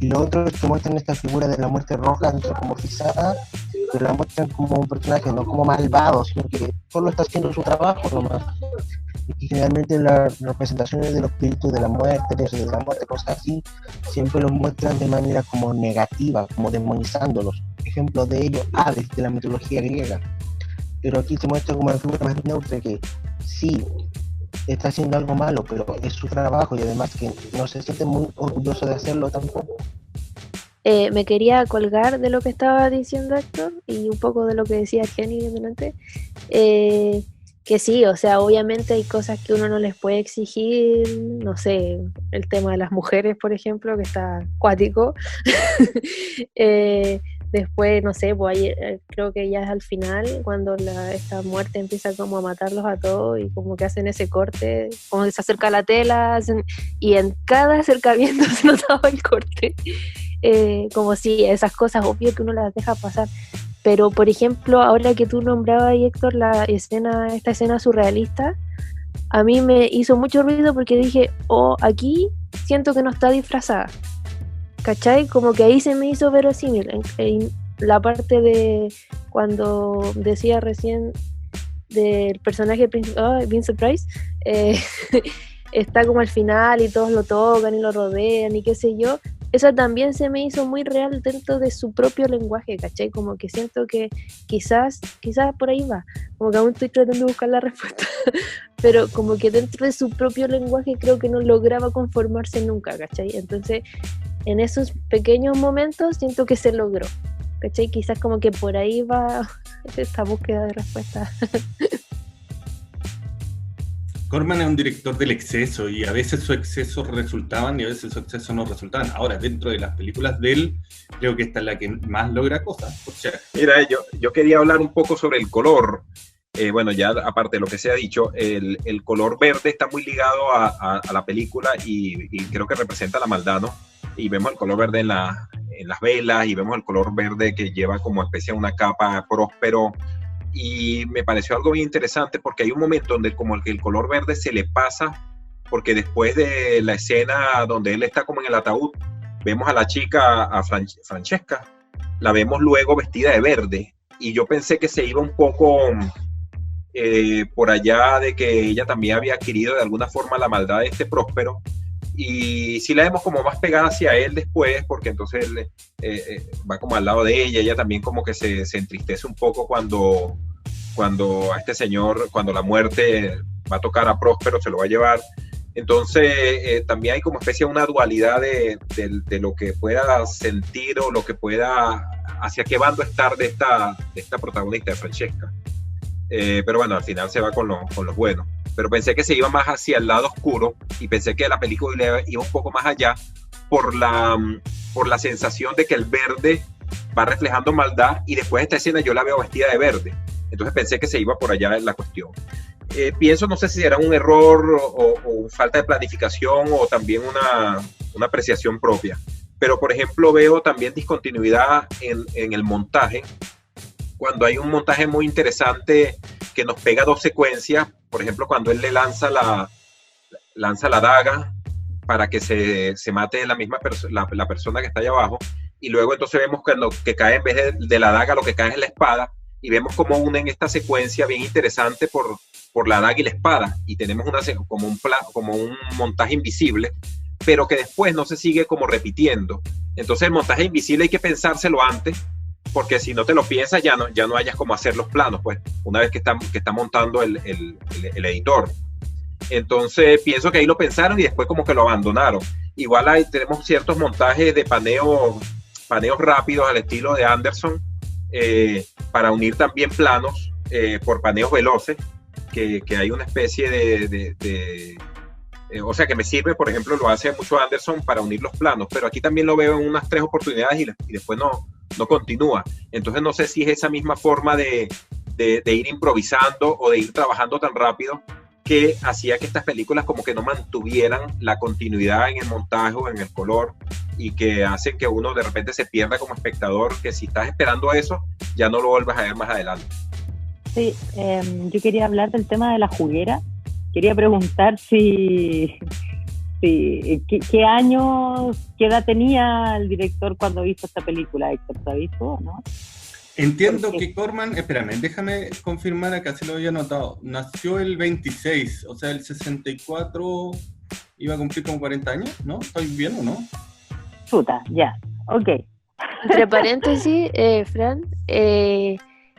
Y lo otro es que muestran esta figura de la muerte roja antropomorfizada, pero la muestran como un personaje, no como malvado, sino que solo está haciendo su trabajo nomás. Y generalmente las representaciones de los espíritus de la muerte, de la muerte, cosas así, siempre los muestran de manera como negativa, como demonizándolos. Ejemplo de ello, Hades, de la mitología griega. Pero aquí se muestra como una figura más neutra, que sí, está haciendo algo malo, pero es su trabajo y además que no se siente muy orgulloso de hacerlo tampoco. Me quería colgar de lo que estaba diciendo Héctor y un poco de lo que decía Jenny delante. Que sí, o sea, obviamente hay cosas que uno no les puede exigir, no sé, el tema de las mujeres, por ejemplo, que está cuático. Después, no sé, pues ahí, creo que ya es al final, cuando esta muerte empieza como a matarlos a todos y como que hacen ese corte, como que se acerca la tela, y en cada acercamiento se notaba el corte. Como si esas cosas, obvio que uno las deja pasar. Pero, por ejemplo, ahora que tú nombrabas, Héctor, esta escena surrealista, a mí me hizo mucho ruido porque dije, aquí siento que no está disfrazada. ¿Cachai? Como que ahí se me hizo verosímil. En la parte de cuando decía recién del personaje principal, Vincent Price, está como al final y todos lo tocan y lo rodean y qué sé yo. Eso también se me hizo muy real dentro de su propio lenguaje, ¿cachai? Como que siento que quizás por ahí va, como que aún estoy tratando de buscar la respuesta, pero como que dentro de su propio lenguaje creo que no lograba conformarse nunca, ¿cachai? Entonces, en esos pequeños momentos siento que se logró, ¿cachai? Quizás como que por ahí va esta búsqueda de respuesta. Corman es un director del exceso y a veces sus excesos resultaban y a veces sus excesos no resultaban. Ahora, dentro de las películas de él, creo que esta es la que más logra cosas. O sea, mira, yo quería hablar un poco sobre el color. Bueno, ya aparte de lo que se ha dicho, el color verde está muy ligado a la película y creo que representa la maldad, ¿no? Y vemos el color verde en las velas y vemos el color verde que lleva como especie una capa próspero. Y me pareció algo bien interesante porque hay un momento donde como el color verde se le pasa, porque después de la escena donde él está como en el ataúd, vemos a la chica, a Francesca, la vemos luego vestida de verde, y yo pensé que se iba un poco por allá de que ella también había adquirido de alguna forma la maldad de este próspero, y sí la vemos como más pegada hacia él después, porque entonces él va como al lado de ella también como que se entristece un poco cuando a este señor, cuando la muerte va a tocar a Próspero, se lo va a llevar. Entonces también hay como especie de una dualidad de lo que pueda sentir o lo que pueda, hacia qué bando estar de esta protagonista, de Francesca. Pero bueno, al final se va con los buenos. Pero pensé que se iba más hacia el lado oscuro y pensé que la película iba un poco más allá por la sensación de que el verde va reflejando maldad y después de esta escena yo la veo vestida de verde. Entonces pensé que se iba por allá en la cuestión. Pienso, no sé si era un error o falta de planificación o también una apreciación propia. Pero, por ejemplo, veo también discontinuidad en el montaje. Cuando hay un montaje muy interesante que nos pega dos secuencias, por ejemplo, cuando él le lanza la daga para que se mate la persona que está allá abajo, y luego entonces vemos que cae en vez de la daga, lo que cae es la espada, y vemos cómo unen esta secuencia bien interesante por la daga y la espada, y tenemos como un montaje invisible, pero que después no se sigue como repitiendo. Entonces el montaje invisible hay que pensárselo antes, porque si no te lo piensas ya no hayas como hacer los planos, pues, una vez que está montando el editor. Entonces pienso que ahí lo pensaron y después como que lo abandonaron. Igual tenemos ciertos montajes de paneos rápidos al estilo de Anderson, para unir también planos por paneos veloces, que hay una especie o sea, que me sirve, por ejemplo, lo hace mucho Anderson para unir los planos, pero aquí también lo veo en unas 3 oportunidades y después no continúa. Entonces no sé si es esa misma forma de ir improvisando o de ir trabajando tan rápido que hacía que estas películas como que no mantuvieran la continuidad en el montaje o en el color, y que hacen que uno de repente se pierda como espectador, que si estás esperando eso, ya no lo vuelvas a ver más adelante. Sí, yo quería hablar del tema de la juguera. Quería preguntar qué años, qué edad tenía el director cuando hizo esta película, Héctor, ¿sabes tú, no? Entiendo Porque- que Corman, espérame, déjame confirmar acá, se lo había anotado. Nació el 26, o sea, el 64 iba a cumplir como 40 años, ¿no? ¿Estoy bien o no? Chuta, ya, ok. Entre paréntesis, Fran,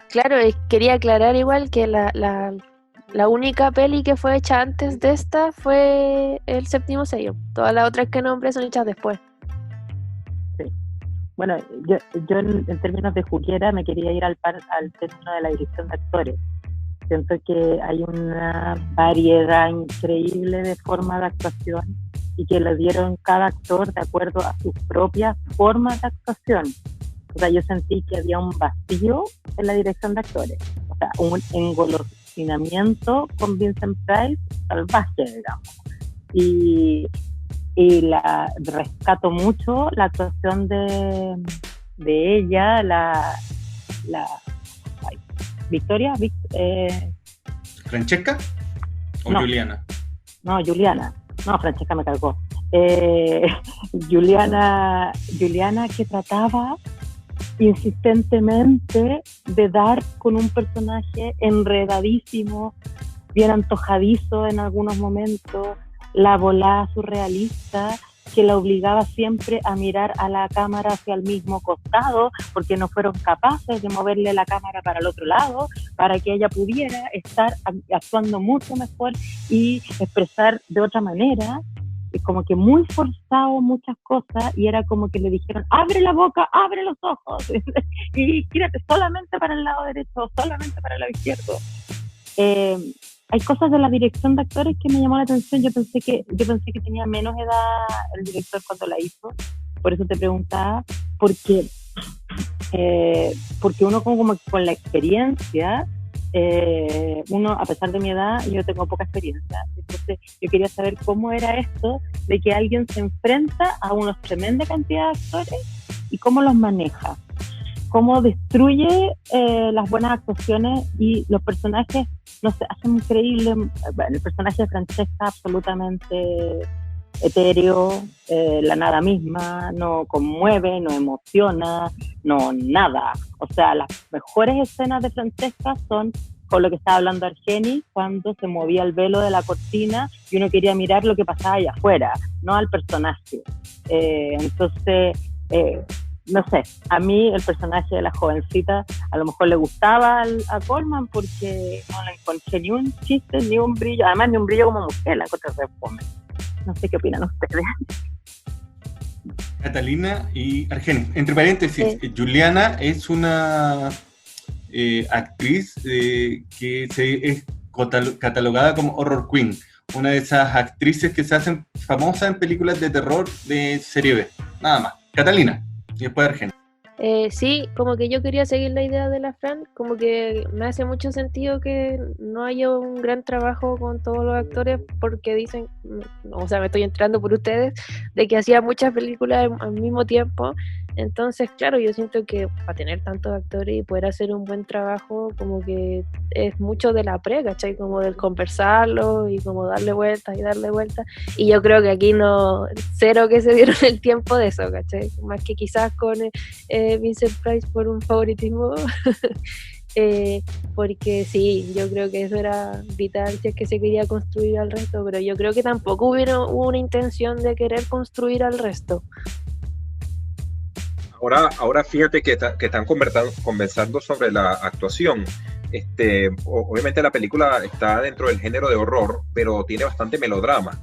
claro, quería aclarar igual que la única peli que fue hecha antes de esta fue El Séptimo Sello. Todas las otras que nombré son hechas después. Bueno, yo en términos de juguera me quería ir al término de la dirección de actores. Siento que hay una variedad increíble de formas de actuación y que le dieron cada actor de acuerdo a sus propias formas de actuación. O sea, yo sentí que había un vacío en la dirección de actores. O sea, un engolosinamiento con Vincent Price salvaje, digamos. Y rescato mucho la actuación de ella, ay, Victoria, ¿Francesca o No. Juliana? no, Juliana, no, Francesca me cargó. Juliana que trataba insistentemente de dar con un personaje enredadísimo, bien antojadizo en algunos momentos, la volada surrealista que la obligaba siempre a mirar a la cámara hacia el mismo costado porque no fueron capaces de moverle la cámara para el otro lado para que ella pudiera estar actuando mucho mejor y expresar de otra manera. Como que muy forzado muchas cosas y era como que le dijeron abre la boca, abre los ojos y gírate solamente para el lado derecho, solamente para el lado izquierdo. Hay cosas de la dirección de actores que me llamó la atención. Yo pensé que tenía menos edad el director cuando la hizo, por eso te preguntaba, porque uno como con la experiencia, uno, a pesar de mi edad, yo tengo poca experiencia, entonces yo quería saber cómo era esto de que alguien se enfrenta a unos tremenda cantidad de actores y cómo los maneja, cómo destruye las buenas actuaciones y los personajes, no sé, hacen increíble. Bueno, el personaje de Francesca absolutamente etéreo, la nada misma, no conmueve, no emociona, no nada. O sea, las mejores escenas de Francesca son con lo que estaba hablando Argenis, cuando se movía el velo de la cortina y uno quería mirar lo que pasaba allá afuera, no al personaje. Entonces, no sé, a mí el personaje de la jovencita a lo mejor le gustaba a Colman porque no le encontré ni un chiste, ni un brillo, además ni un brillo como mujer, la encontré re fome. No sé qué opinan ustedes. Catalina y Argenis. Entre paréntesis, Juliana es una actriz que es catalogada como horror queen, una de esas actrices que se hacen famosas en películas de terror de serie B. Nada más. Catalina, y después Argenis. Sí, como que yo quería seguir la idea de la Fran, como que me hace mucho sentido que no haya un gran trabajo con todos los actores porque dicen, o sea, me estoy enterando por ustedes, de que hacía muchas películas al mismo tiempo. Entonces, claro, yo siento que para tener tantos actores y poder hacer un buen trabajo, como que es mucho de la pre, ¿cachai? Como del conversarlo y como darle vueltas y darle vueltas. Y yo creo que aquí no, cero que se dieron el tiempo de eso, ¿cachai? Más que quizás con Vincent Price por un favoritismo. Porque sí, yo creo que eso era vital si es que se quería construir al resto, pero yo creo que tampoco hubo una intención de querer construir al resto. Ahora fíjate que están conversando sobre la actuación. Obviamente la película está dentro del género de horror, pero tiene bastante melodrama.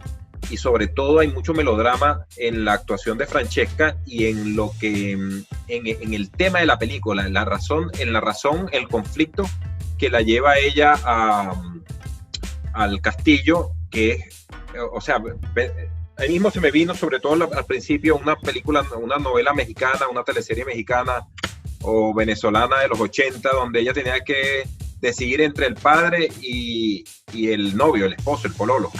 Y sobre todo hay mucho melodrama en la actuación de Francesca y en lo que en el tema de la película, en la razón, el conflicto que la lleva a ella al castillo, que es, o sea, ahí mismo se me vino sobre todo al principio una película, una novela mexicana, una teleserie mexicana o venezolana de los 80, donde ella tenía que decidir entre el padre y el novio, el esposo, el pololo.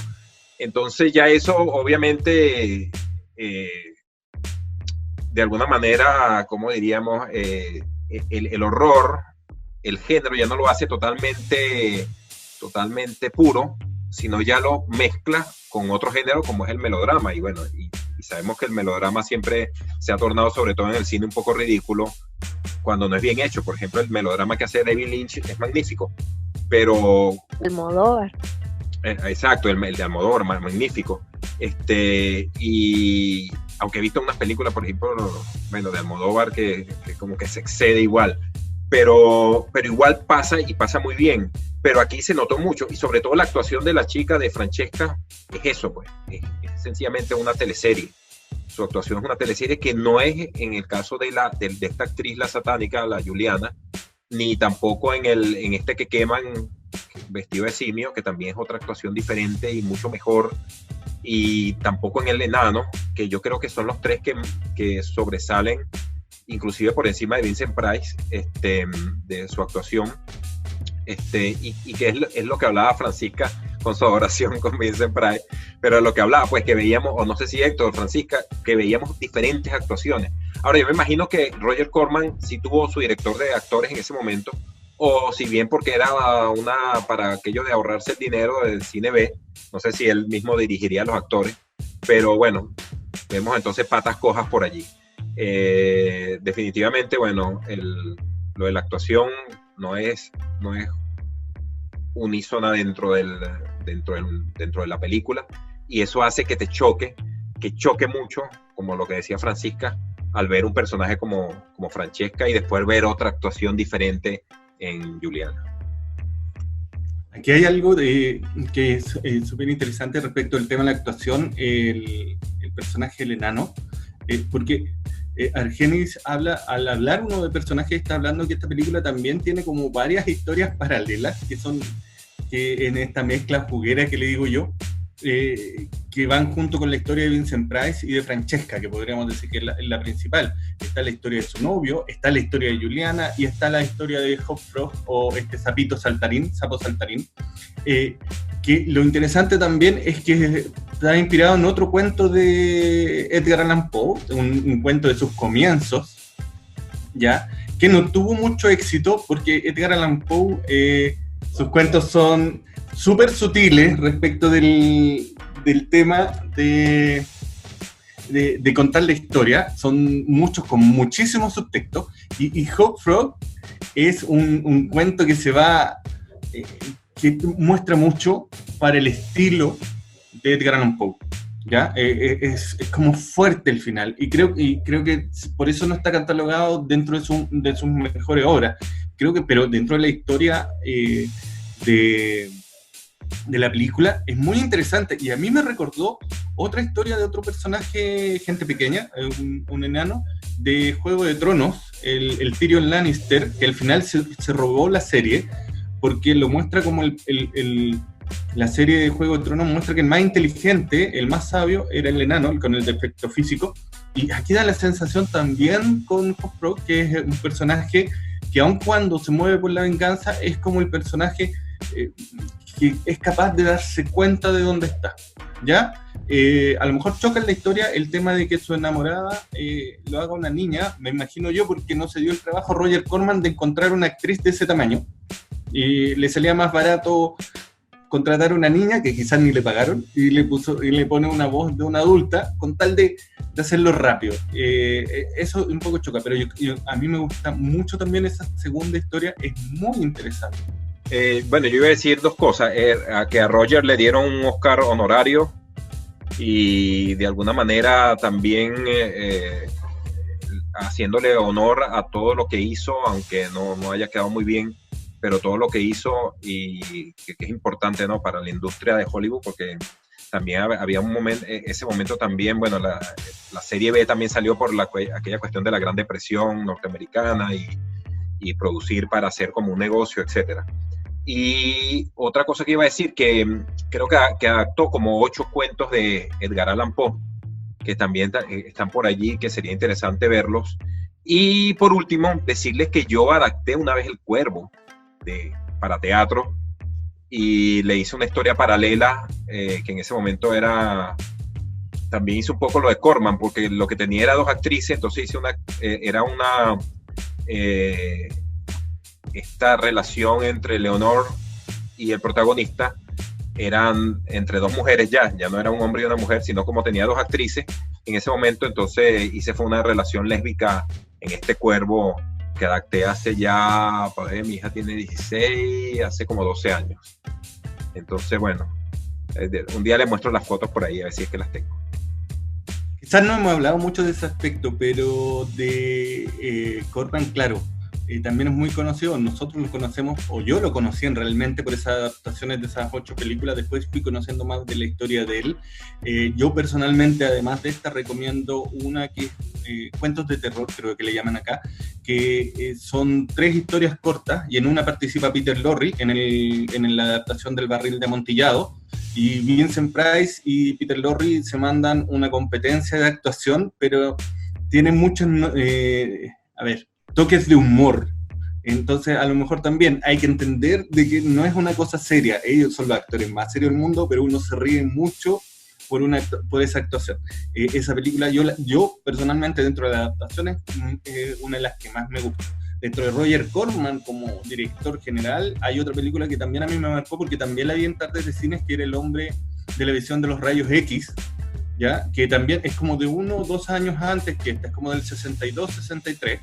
Entonces ya eso obviamente de alguna manera, como diríamos, el horror, el género ya no lo hace totalmente puro, sino ya lo mezcla con otro género como es el melodrama. Y bueno, y sabemos que el melodrama siempre se ha tornado, sobre todo en el cine, un poco ridículo cuando no es bien hecho. Por ejemplo, el melodrama que hace David Lynch es magnífico, pero... Almodóvar. Exacto, el de Almodóvar, magnífico. Y aunque he visto unas películas, por ejemplo, bueno, de Almodóvar que como que se excede igual, pero igual pasa y pasa muy bien. Pero aquí se notó mucho, y sobre todo la actuación de la chica, de Francesca, es eso, pues, es sencillamente una teleserie. Su actuación es una teleserie que no es en el caso de esta actriz, la satánica, la Juliana, ni tampoco en este que queman vestido de simio, que también es otra actuación diferente y mucho mejor, y tampoco en el enano, que yo creo que son los tres que sobresalen, inclusive por encima de Vincent Price, de su actuación, y que es lo que hablaba Francisca con su adoración con Vincent Price, pero lo que hablaba, pues que veíamos, o no sé si Héctor o Francisca, que veíamos diferentes actuaciones. Ahora, yo me imagino que Roger Corman sí tuvo su director de actores en ese momento, o si bien porque era para aquello de ahorrarse el dinero del cine B, no sé si él mismo dirigiría a los actores, pero bueno, vemos entonces patas cojas por allí. Definitivamente, bueno, lo de la actuación no es unísona dentro de la película, y eso hace que choque mucho, como lo que decía Francisca, al ver un personaje como Francesca y después ver otra actuación diferente en Juliana. Aquí hay algo que es súper interesante respecto al tema de la actuación, el personaje del enano, porque Argenis al hablar uno de personajes, está hablando que esta película también tiene como varias historias paralelas, que en esta mezcla juguera que le digo yo, que van junto con la historia de Vincent Price y de Francesca, que podríamos decir que es la principal. Está la historia de su novio, está la historia de Juliana, y está la historia de Hop Frog, o sapo saltarín, que lo interesante también es que está inspirado en otro cuento de Edgar Allan Poe, un cuento de sus comienzos, ¿ya? Que no tuvo mucho éxito porque Edgar Allan Poe, sus cuentos son súper sutiles respecto del tema de contar la historia, son muchos con muchísimos subtextos, y Hop Frog es un cuento que que muestra mucho para el estilo de Edgar Allan Poe, ¿ya? Es como fuerte el final, y creo que por eso no está catalogado dentro de sus mejores obras, pero dentro de la historia de la película es muy interesante, y a mí me recordó otra historia de otro personaje, gente pequeña, un enano de Juego de Tronos, el Tyrion Lannister, que al final se robó la serie, porque lo muestra como la serie de Juego de Tronos muestra que el más inteligente, el más sabio, era el enano, con el defecto físico, y aquí da la sensación también con Hop Frog, que es un personaje que aun cuando se mueve por la venganza, es como el personaje que es capaz de darse cuenta de dónde está, ¿ya? A lo mejor choca en la historia el tema de que su enamorada lo haga una niña, me imagino yo, porque no se dio el trabajo Roger Corman de encontrar una actriz de ese tamaño, y le salía más barato contratar a una niña, que quizás ni le pagaron, y le pone una voz de una adulta, con tal de hacerlo rápido. Eso un poco choca, pero a mí me gusta mucho también esa segunda historia, es muy interesante. Bueno, yo iba a decir dos cosas, que a Roger le dieron un Oscar honorario, y de alguna manera también haciéndole honor a todo lo que hizo, aunque no haya quedado muy bien, pero todo lo que hizo, y que es importante, ¿no?, para la industria de Hollywood, porque también había un momento, ese momento también, bueno, la serie B también salió por aquella cuestión de la Gran Depresión norteamericana, y producir para hacer como un negocio, etcétera. Y otra cosa que iba a decir, que creo que adaptó como 8 cuentos de Edgar Allan Poe, que también están por allí, que sería interesante verlos. Y por último, decirles que yo adapté una vez El Cuervo para teatro, y le hice una historia paralela, que en ese momento también hice un poco lo de Corman, porque lo que tenía era 2 actrices, entonces hice esta relación entre Leonor y el protagonista, eran entre 2 mujeres, ya no era un hombre y una mujer, sino como tenía 2 actrices en ese momento, entonces fue una relación lésbica en este Cuervo, que adapté hace ya, para ver, mi hija tiene 16, hace como 12 años. Entonces, bueno, un día le muestro las fotos por ahí, a ver si es que las tengo. Quizás no hemos hablado mucho de ese aspecto, pero de Corman, claro, también es muy conocido. Nosotros lo conocemos, o yo lo conocí realmente por esas adaptaciones de esas 8 películas. Después fui conociendo más de la historia de él. Yo personalmente, además de esta, recomiendo una que es Cuentos de Terror, creo que le llaman acá, que son 3 historias cortas, y en una participa Peter Lorre en la adaptación del Barril de Amontillado, y Vincent Price y Peter Lorre se mandan una competencia de actuación, pero tienen muchos toques de humor. Entonces, a lo mejor también hay que entender de que no es una cosa seria. Ellos son los actores más serios del mundo, pero uno se ríe mucho por esa actuación. Esa película, yo personalmente, dentro de las adaptaciones, una de las que más me gusta. Dentro de Roger Corman como director general, hay otra película que también a mí me marcó, porque también la vi en tardes de cines, que era El hombre de la visión de los rayos X, ¿ya? Que también es como de 1 o 2 años antes, que esta es como del 62-63,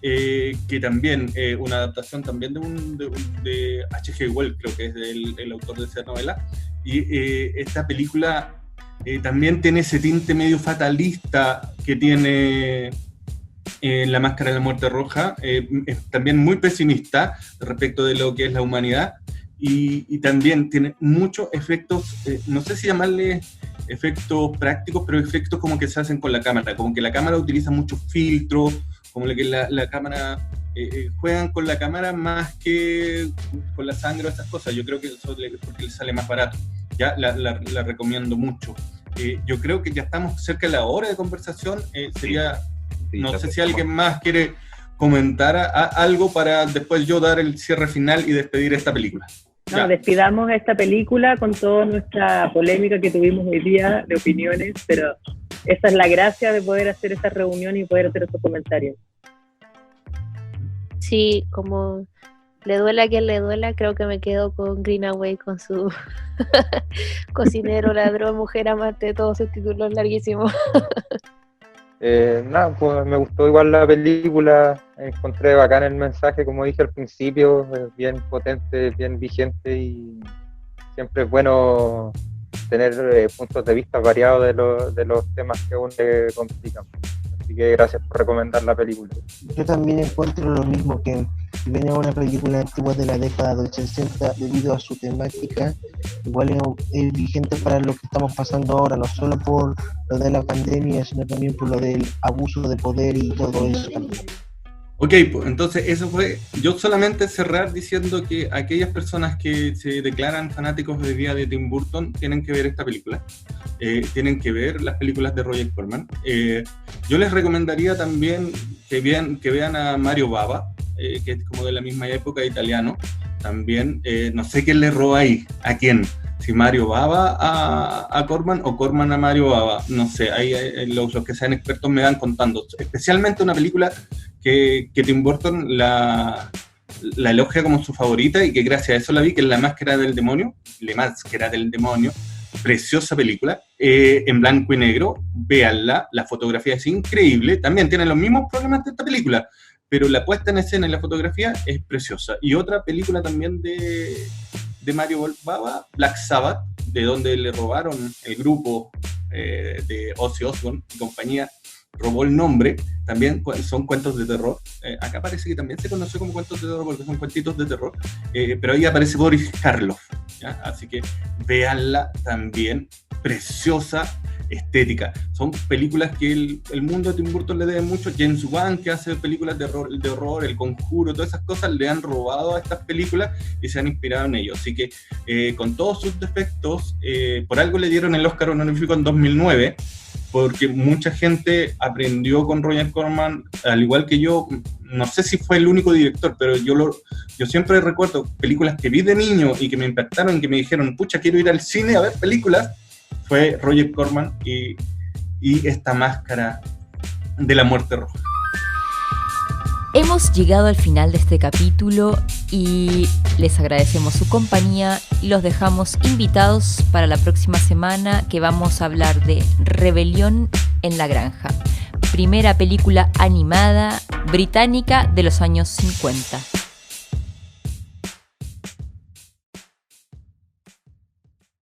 que también una adaptación también de H.G. Wells, creo que es el autor de esa novela, y esta película también tiene ese tinte medio fatalista que tiene La Máscara de la Muerte Roja, es también muy pesimista respecto de lo que es la humanidad, y también tiene muchos efectos, no sé si llamarle efectos prácticos, pero efectos como que se hacen con la cámara, como que la cámara utiliza muchos filtros, como que la cámara, juegan con la cámara más que con la sangre o esas cosas. Yo creo que eso es porque le sale más barato. Ya la recomiendo mucho. Yo creo que ya estamos cerca de la hora de conversación. Sería, no sé si alguien más quiere comentar algo para después yo dar el cierre final y despedir esta película. No, despidamos esta película con toda nuestra polémica que tuvimos hoy día de opiniones, pero esa es la gracia de poder hacer esta reunión y poder hacer estos comentarios. Sí, como le duela a quien le duela, creo que me quedo con Greenaway, con su cocinero, ladrón, mujer amante, todos sus títulos larguísimos. Nada, pues me gustó igual la película, encontré bacán el mensaje, como dije al principio, bien potente, bien vigente, y siempre es bueno tener puntos de vista variados de los temas que aún le complican. Así que gracias por recomendar la película. Yo también encuentro lo mismo, que viene una película antigua de la década del 60, debido a su temática, igual es vigente para lo que estamos pasando ahora, no solo por lo de la pandemia, sino también por lo del abuso de poder y todo eso también. Ok, pues entonces eso fue, yo solamente cerrar diciendo que aquellas personas que se declaran fanáticos de día de Tim Burton tienen que ver esta película, tienen que ver las películas de Roger Corman. Yo les recomendaría también que vean a Mario Bava, que es como de la misma época, italiano, también, no sé quién le roba ahí, a quién, si Mario Bava a Corman o Corman a Mario Bava, no sé, ahí los que sean expertos me van contando, especialmente una película que Tim Burton la elogia como su favorita y que gracias a eso la vi, que es La Máscara del Demonio, preciosa película, en blanco y negro, véanla, la fotografía es increíble, también tiene los mismos problemas de esta película, pero la puesta en escena y la fotografía es preciosa. Y otra película también de Mario Bava, Black Sabbath, de donde le robaron el grupo de Ozzy Osbourne y compañía, robó el nombre, también son cuentos de terror. Acá parece que también se conoce como cuentos de terror porque son cuentitos de terror, pero ahí aparece Boris Karloff, ¿ya? Así que véanla también, preciosa estética. Son películas que el mundo de Tim Burton le debe mucho. James Wan, que hace películas de horror, El Conjuro, todas esas cosas, le han robado a estas películas y se han inspirado en ello. Así que con todos sus defectos, por algo le dieron el Oscar honorífico en 2009, porque mucha gente aprendió con Roger Corman, al igual que yo. No sé si fue el único director, pero yo siempre recuerdo películas que vi de niño y que me impactaron, que me dijeron, pucha, quiero ir al cine a ver películas. Fue Roger Corman y esta Máscara de la Muerte Roja. Hemos llegado al final de este capítulo y les agradecemos su compañía y los dejamos invitados para la próxima semana, que vamos a hablar de Rebelión en la Granja, primera película animada británica de los años 50.